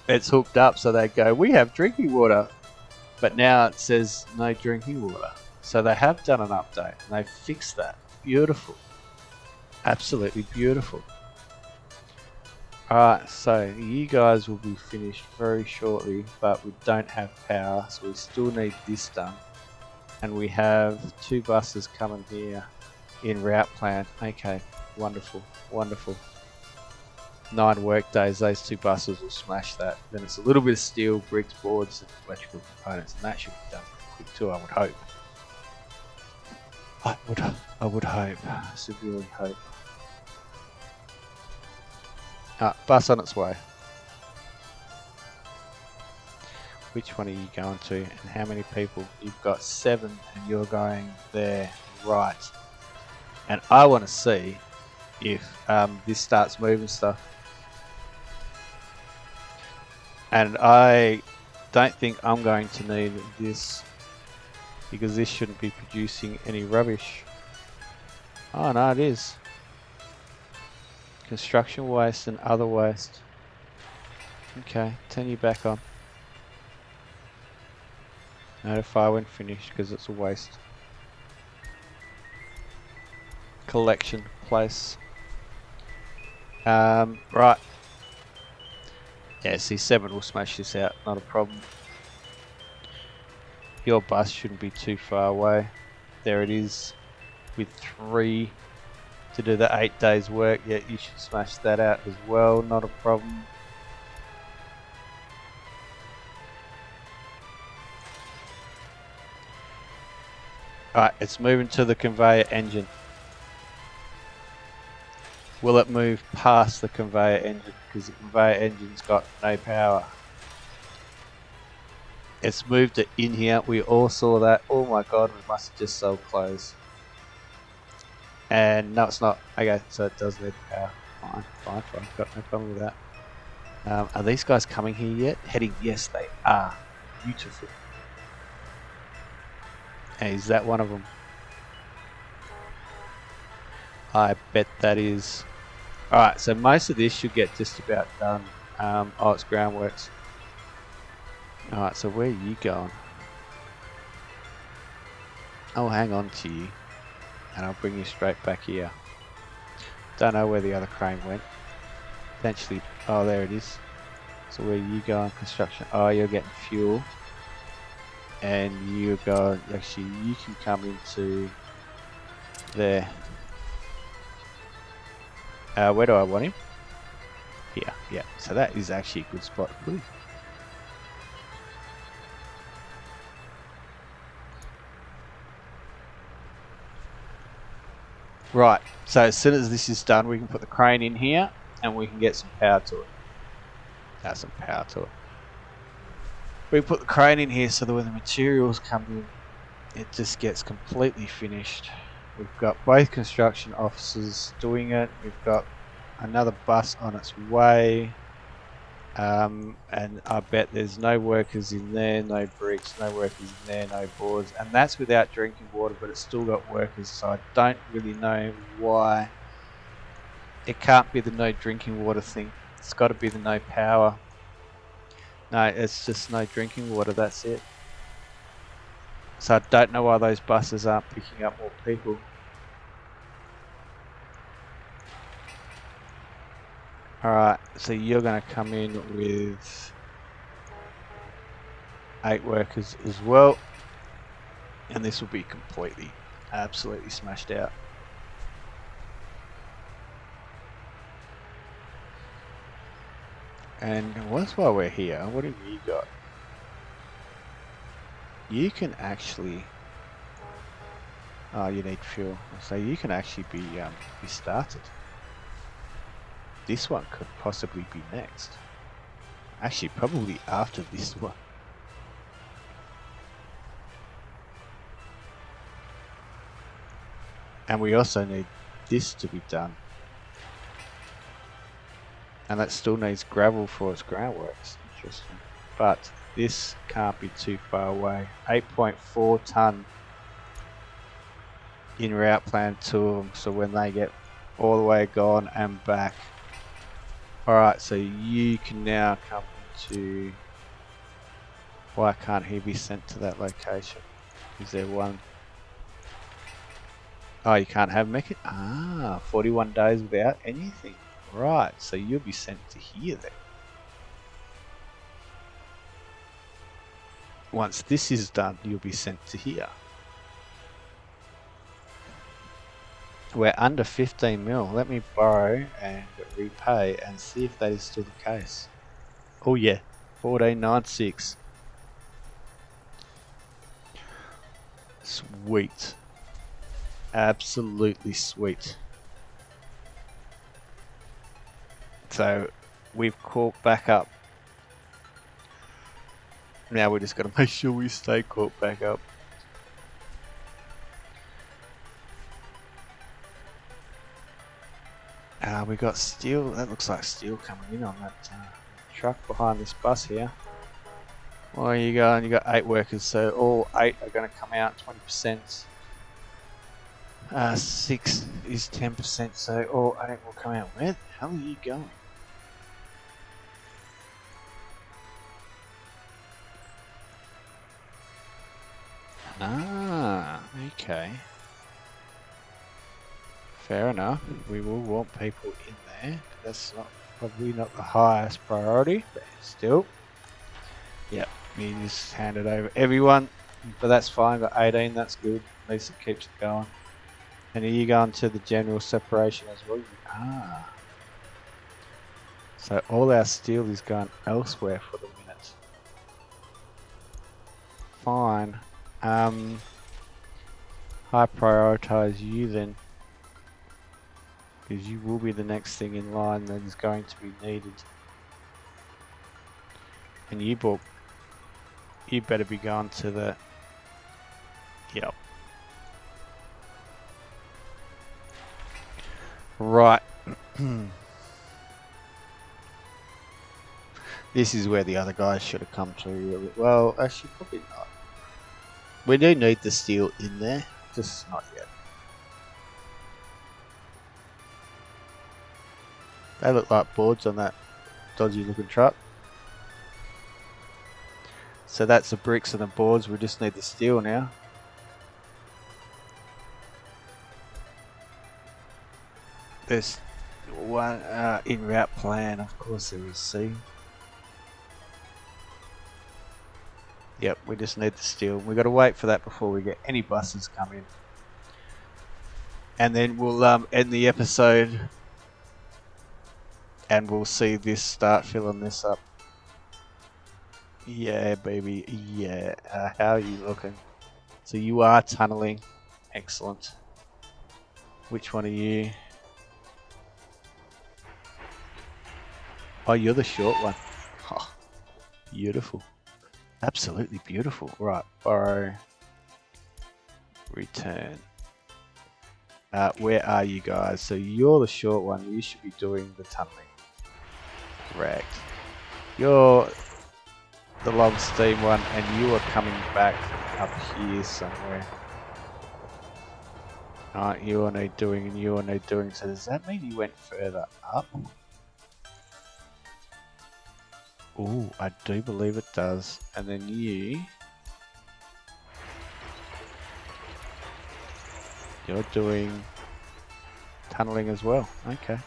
It's hooked up, so they go, we have drinking water, but now it says no drinking water. So they have done an update and they fixed that. Beautiful, absolutely beautiful. Alright, so you guys will be finished very shortly, but we don't have power, so we still need this done. And we have 2 buses coming here in route plan. Okay, wonderful, wonderful. 9 work days, those 2 buses will smash that. Then it's a little bit of steel, bricks, boards, and electrical components, and that should be done quick too, I would hope. I would hope, severely hope. Bus on its way. Which one are you going to and how many people? You've got 7 and you're going there, right. And I want to see if this starts moving stuff. And I don't think I'm going to need this because this shouldn't be producing any rubbish. Oh no, it is. Construction waste and other waste. Okay, turn you back on. Notify when finished because it's a waste. Collection place. Right. Yeah, see, 7 will smash this out, not a problem. Your bus shouldn't be too far away. There it is, with 3 to do the 8 days work. Yeah, you should smash that out as well, not a problem. Alright, it's moving to the conveyor engine. Will it move past the conveyor engine? Because the conveyor engine's got no power. It's moved it in here. We all saw that. Oh my god, we must have just sold clothes. And no, it's not. Okay, so it does need power. Fine. Got no problem with that. Are these guys coming here yet? Heading? Yes, they are. Beautiful. And is that one of them? I bet that is. Alright, so most of this should get just about done. Oh, it's groundworks. Alright, so where are you going? I'll hang on to you. And I'll bring you straight back here. Don't know where the other crane went. Potentially, oh there it is. So where are you going? Construction. Oh, you're getting fuel. And you go, actually you can come into there. Where do I want him? Here, yeah. So that is actually a good spot to put him. Right, so as soon as this is done, we can put the crane in here and we can get some power to it. Add some power to it. We put the crane in here so that when the materials come in, it just gets completely finished. We've got both construction officers doing it. We've got another bus on its way. And I bet there's no workers in there, no bricks, no workers in there, no boards. And that's without drinking water, but it's still got workers. So I don't really know why It can't be the no drinking water thing. It's got to be the no power. No, it's just no drinking water, that's it. So I don't know why those buses aren't picking up more people. Alright, so you're going to come in with 8 workers as well. And this will be completely, absolutely smashed out. And while we're here, what have you got? You can actually... Oh, you need fuel. So you can actually be started. This one could possibly be next. Actually, probably after this one. And we also need this to be done. And that still needs gravel for its groundworks. Interesting. But this can't be too far away. 8.4 ton in route plan to them. So when they get all the way gone and back. Alright, so you can now come to... Why can't he be sent to that location? Is there one? Oh, you can't have mech. Ah, 41 days without anything. Right, so you'll be sent to here then. Once this is done, you'll be sent to here. We're under 15 mil. Let me borrow and repay and see if that is still the case. Oh yeah, 1496. Sweet. Absolutely sweet. So we've caught back up. Now we just got to make sure we stay caught back up. We got steel. That looks like steel coming in on that truck behind this bus here. Well, you got 8 workers, so all 8 are going to come out 20%. 6 is 10%, so all 8 will come out. Where the hell are you going? Ah, okay. Fair enough. We will want people in there. That's probably not the highest priority, but still. Yep, you just hand it over everyone, but that's fine. Got 18, that's good. At least it keeps it going. And are you going to the general separation as well? Ah. So all our steel is going elsewhere for the minute. Fine. I prioritize you then, because you will be the next thing in line that is going to be needed. And you better be going to the... Yep. Right. This is where the other guys should have come to. Well, actually, probably not. We do need the steel in there, just not yet. They look like boards on that dodgy looking truck. So that's the bricks and the boards, we just need the steel now. There's one in route plan, of course there is, see. Yep, we just need the steel. We've got to wait for that before we get any buses come in. And then we'll end the episode and we'll see this start filling this up. Yeah, baby, yeah. How are you looking? So you are tunneling. Excellent. Which one are you? Oh, you're the short one. Oh, beautiful. Absolutely beautiful. Right, borrow. Return. Where are you guys? So you're the short one. You should be doing the tunneling. Correct. You're the long steam one, and you are coming back up here somewhere. Alright, you all need doing and you all need doing. So does that mean you went further up? Ooh, I do believe it does. And then you're doing tunneling as well. Okay.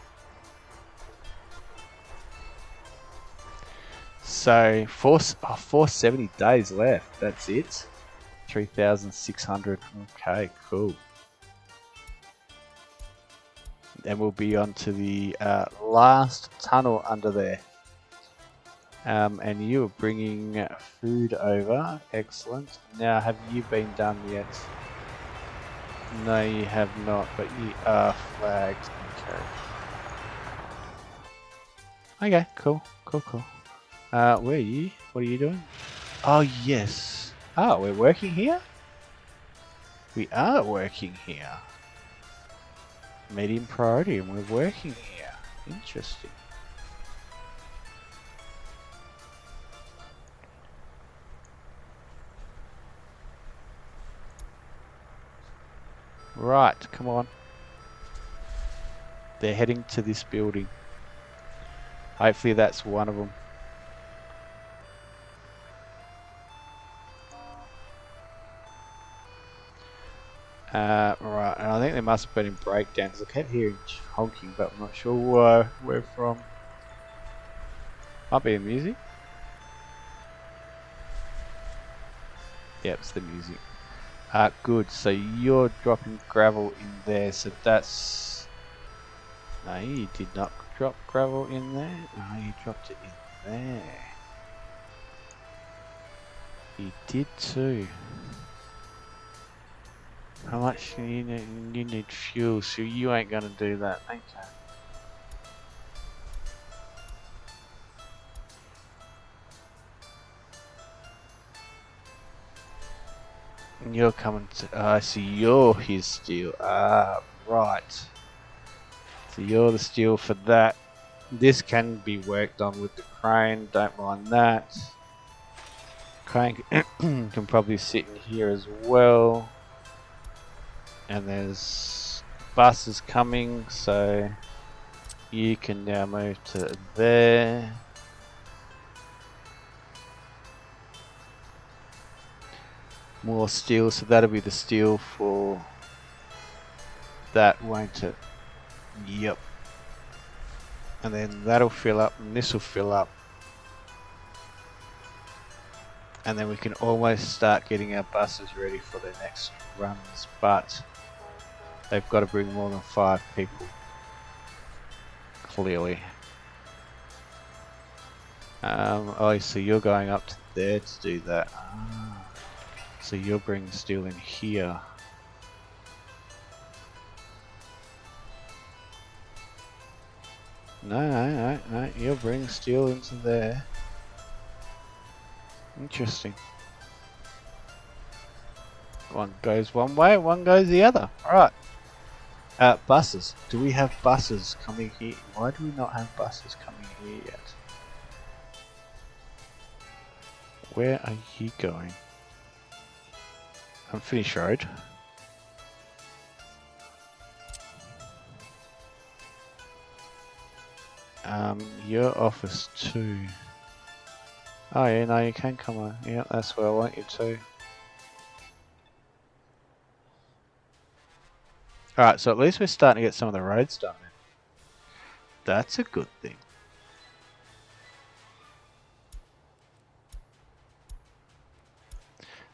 So 470 days left. That's it. 3,600. Okay, cool. Then we'll be on to the last tunnel under there. And you are bringing food over. Excellent. Now, have you been done yet? No, you have not, but you are flagged. Okay. Okay, cool. Where are you? What are you doing? Oh, yes. Oh, we're working here? We are working here. Medium priority, and we're working here. Interesting. Right, come on. They're heading to this building. Hopefully that's one of them. Right, and I think they must have been in breakdowns. I kept hearing honking, but I'm not sure where from. Might be the music. Yep, it's the music. Good. So you're dropping gravel in there. So that's... No, you did not drop gravel in there. No, you dropped it in there. You did too. How much you need fuel, so you ain't gonna do that. Okay. And you're coming to... I see you're his steel. Right. So you're the steel for that. This can be worked on with the crane, don't mind that. Crane can probably sit in here as well. And there's buses coming, so you can now move to there. More steel, so that'll be the steel for that, won't it? Yep. And then that'll fill up, and this will fill up. And then we can almost start getting our buses ready for their next runs, but they've got to bring more than 5 people. Clearly. Oh, so you're going up to there to do that. So you're bringing steel in here. No, you're bringing steel into there. Interesting. One goes one way, one goes the other. Alright. Buses. Do we have buses coming here? Why do we not have buses coming here yet? Where are you going? Unfinished road. Your office too. Oh yeah, no, you can come on. Yeah, that's where I want you to. Alright, so at least we're starting to get some of the roads done. That's a good thing.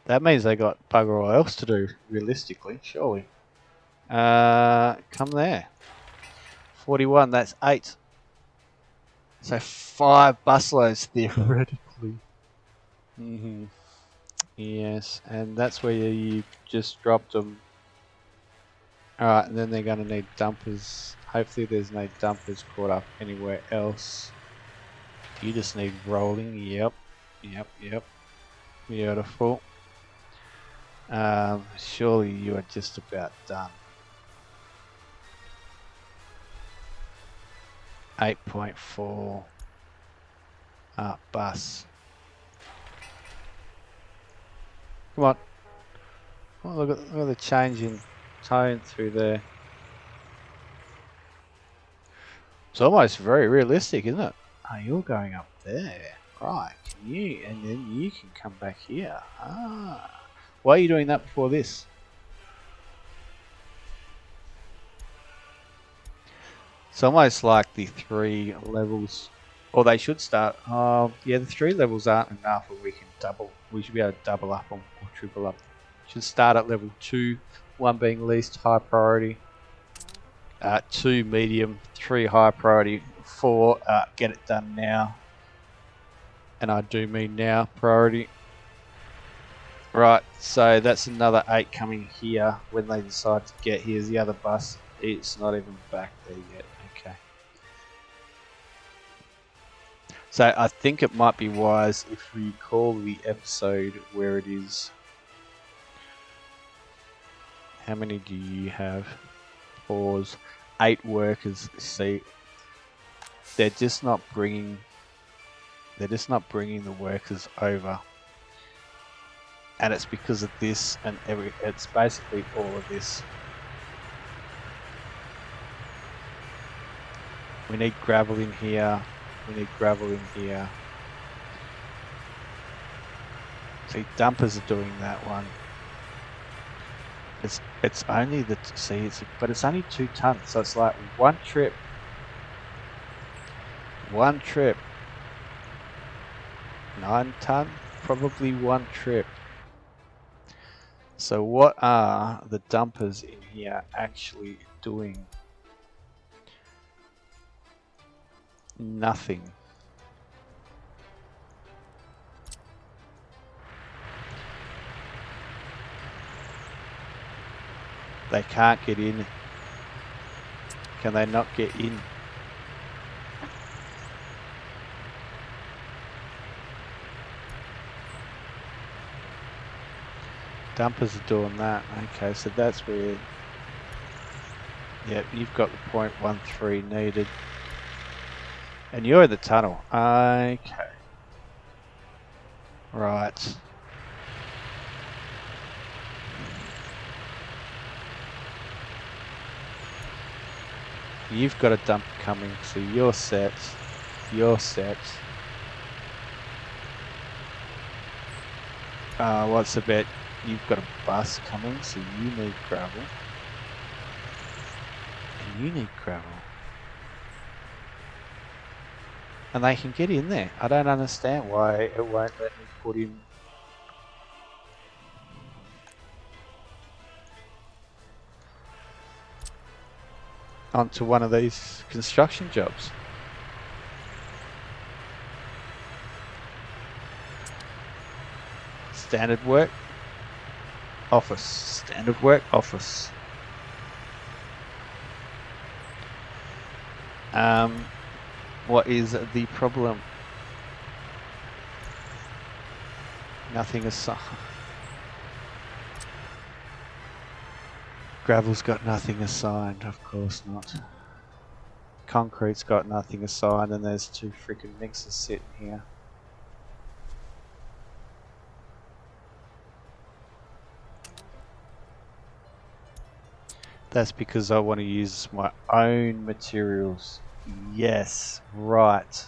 That means they got bugger all else to do, realistically, surely. Come there. 41, that's 8. So 5 busloads theoretically. Yes, and that's where you just dropped them. Alright, and then they're going to need dumpers. Hopefully there's no dumpers caught up anywhere else. You just need rolling. Yep. Beautiful. Surely you are just about done. 8.4 bus. Come on. Oh, look at the change in tone through there. It's almost very realistic, isn't it? Oh, you're going up there. Right, can you, and then you can come back here. Ah. Why are you doing that before this? It's almost like the 3 levels, or they should start. Yeah, the 3 levels aren't enough, but we can double. We should be able to double up them or triple up. Should start at level 2, 1 being least high priority, 2 medium, 3 high priority, 4 get it done now, and I do mean now priority. Right, so that's another 8 coming here when they decide to get. Here's the other bus. It's not even back there yet. Okay. So I think it might be wise if we call the episode where it is. How many do you have? Pause. 8 workers. See, they're just not bringing the workers over, and it's because of this and it's basically all of this. We need gravel in here. We need gravel in here. See, dumpers are doing that one. It's only the but it's only 2 tons, so it's like 1 trip. 1 trip. 9 ton, probably 1 trip. So what are the dumpers in here actually doing? Nothing. They can't get in. Can they not get in? Dumpers are doing that. Okay, so that's where. Yep, you've got the 0.13 needed. And you're in the tunnel. Okay. Right. You've got a dump coming, so you're set. You're set. What's the bet? You've got a bus coming, so you need gravel. And you need gravel. And they can get in there. I don't understand why it won't let me put in. Onto one of these construction jobs. Standard work, office. Standard work, office. What is the problem? Nothing assigned. Gravel's got nothing assigned, of course not. Concrete's got nothing assigned, and there's 2 freaking mixers sitting here. That's because I want to use my own materials. Yes, right.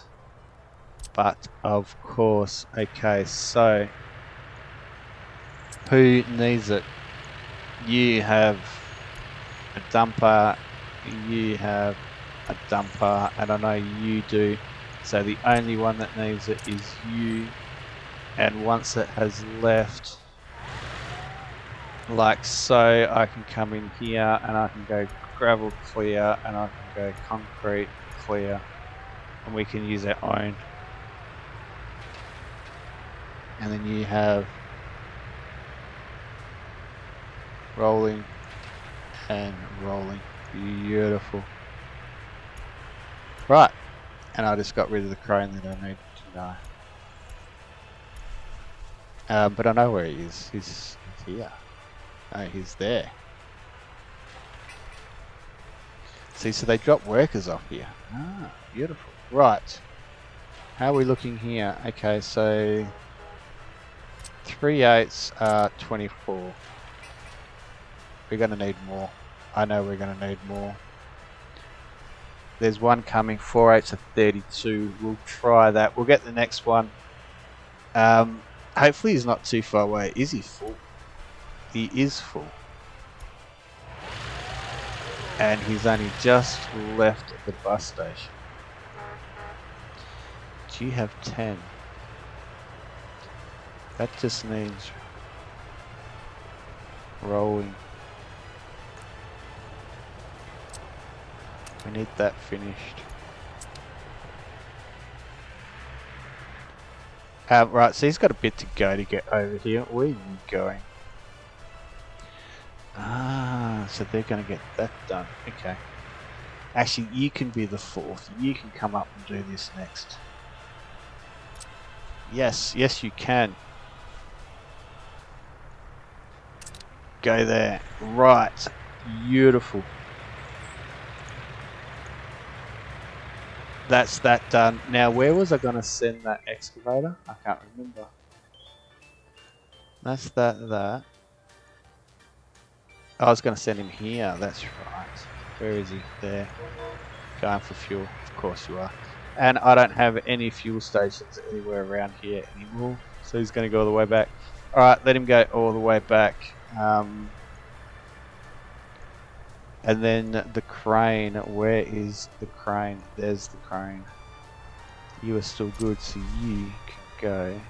But of course, okay, so who needs it? You have a dumper, you have a dumper, and I know you do. So the only one that needs it is you. And once it has left, like so, I can come in here and I can go gravel clear and I can go concrete clear, and we can use our own. And then you have rolling and rolling. Beautiful. Right, and I just got rid of the crane that I needed to know. But I know where he is. He's here. Oh, he's there. See, so they drop workers off here. Ah, beautiful. Right. How are we looking here? Okay, so 3/8 are 24. We're going to need more. I know we're going to need more. There's one coming, 4/8 of 32. We'll try that. We'll get the next one. Hopefully he's not too far away. Is he full? He is full. And he's only just left the bus station. Do you have 10? That just needs rolling. We need that finished. Right, so he's got a bit to go to get over here. Where are you going? Ah, so they're going to get that done. Okay. Actually, you can be the 4th. You can come up and do this next. Yes, yes you can. Go there. Right. Beautiful. That's that done. Now, where was I going to send that excavator? I can't remember. That's that. I was going to send him here. That's right. Where is he? There. Going for fuel. Of course you are. And I don't have any fuel stations anywhere around here anymore. So he's going to go all the way back. Alright, let him go all the way back. And then the crane. Where is the crane? There's the crane. You are still good, so you can go.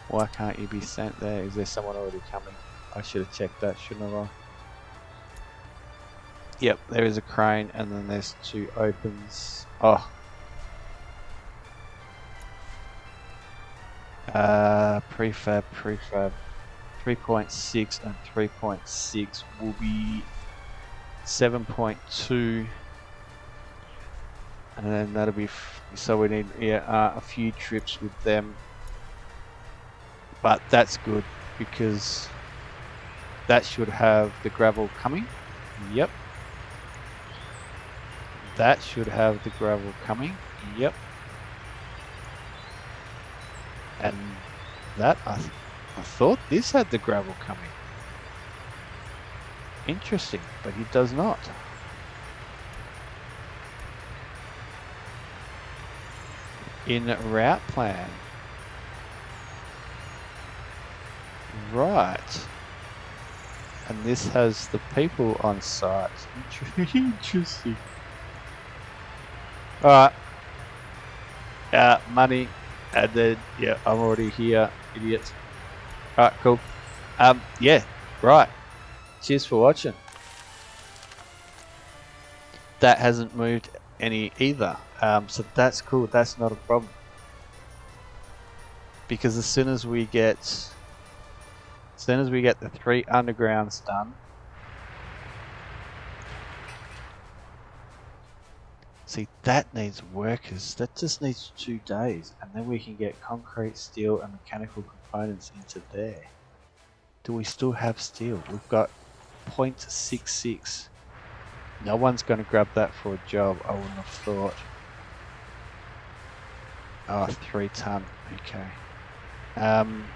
Why can't you be sent there? Is there someone already coming? I should have checked that, shouldn't I? Yep, there is a crane, and then there's 2 opens. Oh. Prefab. 3.6 and 3.6 will be 7.2. And then that'll be, so we need a few trips with them. But that's good, because that should have the gravel coming. Yep. That should have the gravel coming. Yep. And that, I thought this had the gravel coming. Interesting, but it does not. In route plan. Right. And this has the people on site. Interesting. Alright. Money. And then, yeah, I'm already here, idiots. Alright, cool. Yeah, right. Cheers for watching. That hasn't moved any either. So that's cool. That's not a problem. Because as soon as we get the 3 undergrounds done. See, that needs workers. That just needs 2 days. And then we can get concrete, steel, and mechanical components into there. Do we still have steel? We've got 0.66. No one's going to grab that for a job, I wouldn't have thought. Oh, 3 ton. Okay.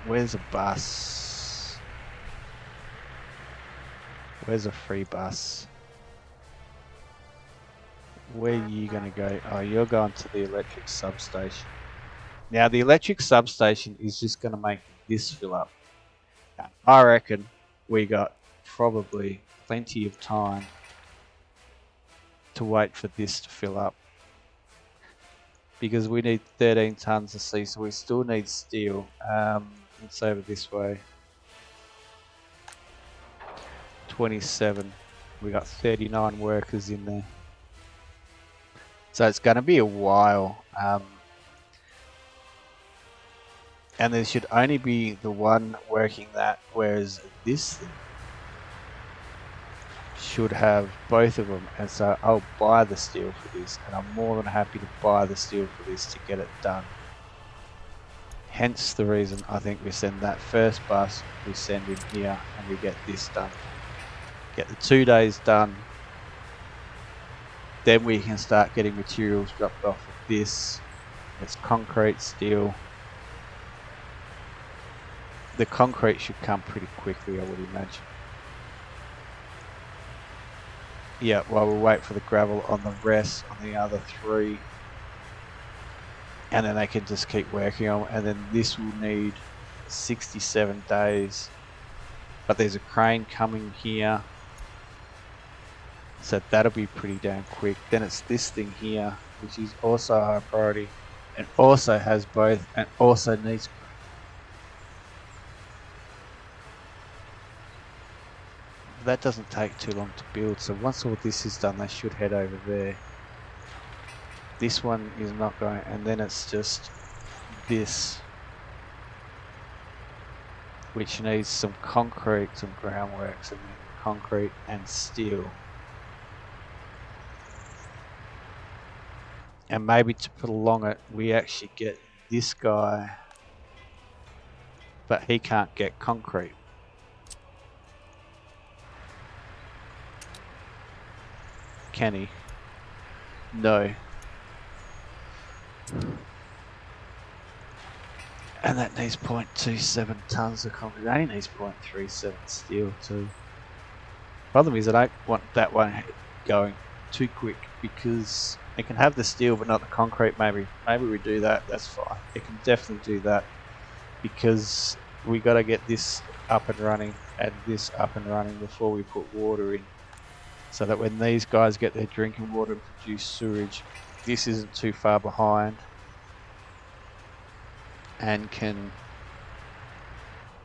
Where's a bus? Where's a free bus? Where are you going to go? Oh, you're going to the electric substation. Now, the electric substation is just going to make this fill up. I reckon we got probably plenty of time to wait for this to fill up. Because we need 13 tons of C, so we still need steel. It's over this way. 27. We got 39 workers in there. So it's going to be a while. And there should only be the one working that, whereas this thing should have both of them. And so I'll buy the steel for this, and I'm more than happy to buy the steel for this to get it done. Hence the reason I think we send that first bus, we send in here, and we get this done. Get the 2 days done. Then we can start getting materials dropped off of this. It's concrete, steel. The concrete should come pretty quickly, I would imagine. Yeah, while we wait for the gravel on the rest on the other 3. And then they can just keep working on, and then this will need 67 days. But there's a crane coming here, so that'll be pretty damn quick. Then it's this thing here, which is also high priority, and also has both, and also needs. That doesn't take too long to build, so once all this is done, they should head over there. This one is not going, and then it's just this, which needs some concrete, some groundworks, and then concrete and steel. And maybe to prolong it, we actually get this guy, but he can't get concrete. Can he? No. And that needs 0.27 tons of concrete. It only needs 0.37 steel too. Problem is I don't want that one going too quick because it can have the steel but not the concrete. Maybe we do that. That's fine. It can definitely do that because we got to get this up and running and this up and running before we put water in, so that when these guys get their drinking water and produce sewage, this isn't too far behind and can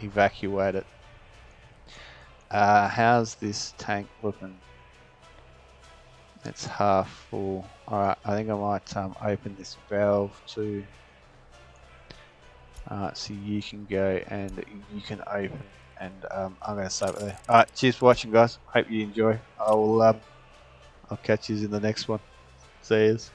evacuate it. How's this tank looking? It's half full. Alright, I think I might open this valve too. So you can go and you can open, and I'm going to start there. Alright, cheers for watching, guys. Hope you enjoy. I'll catch you in the next one. See yous.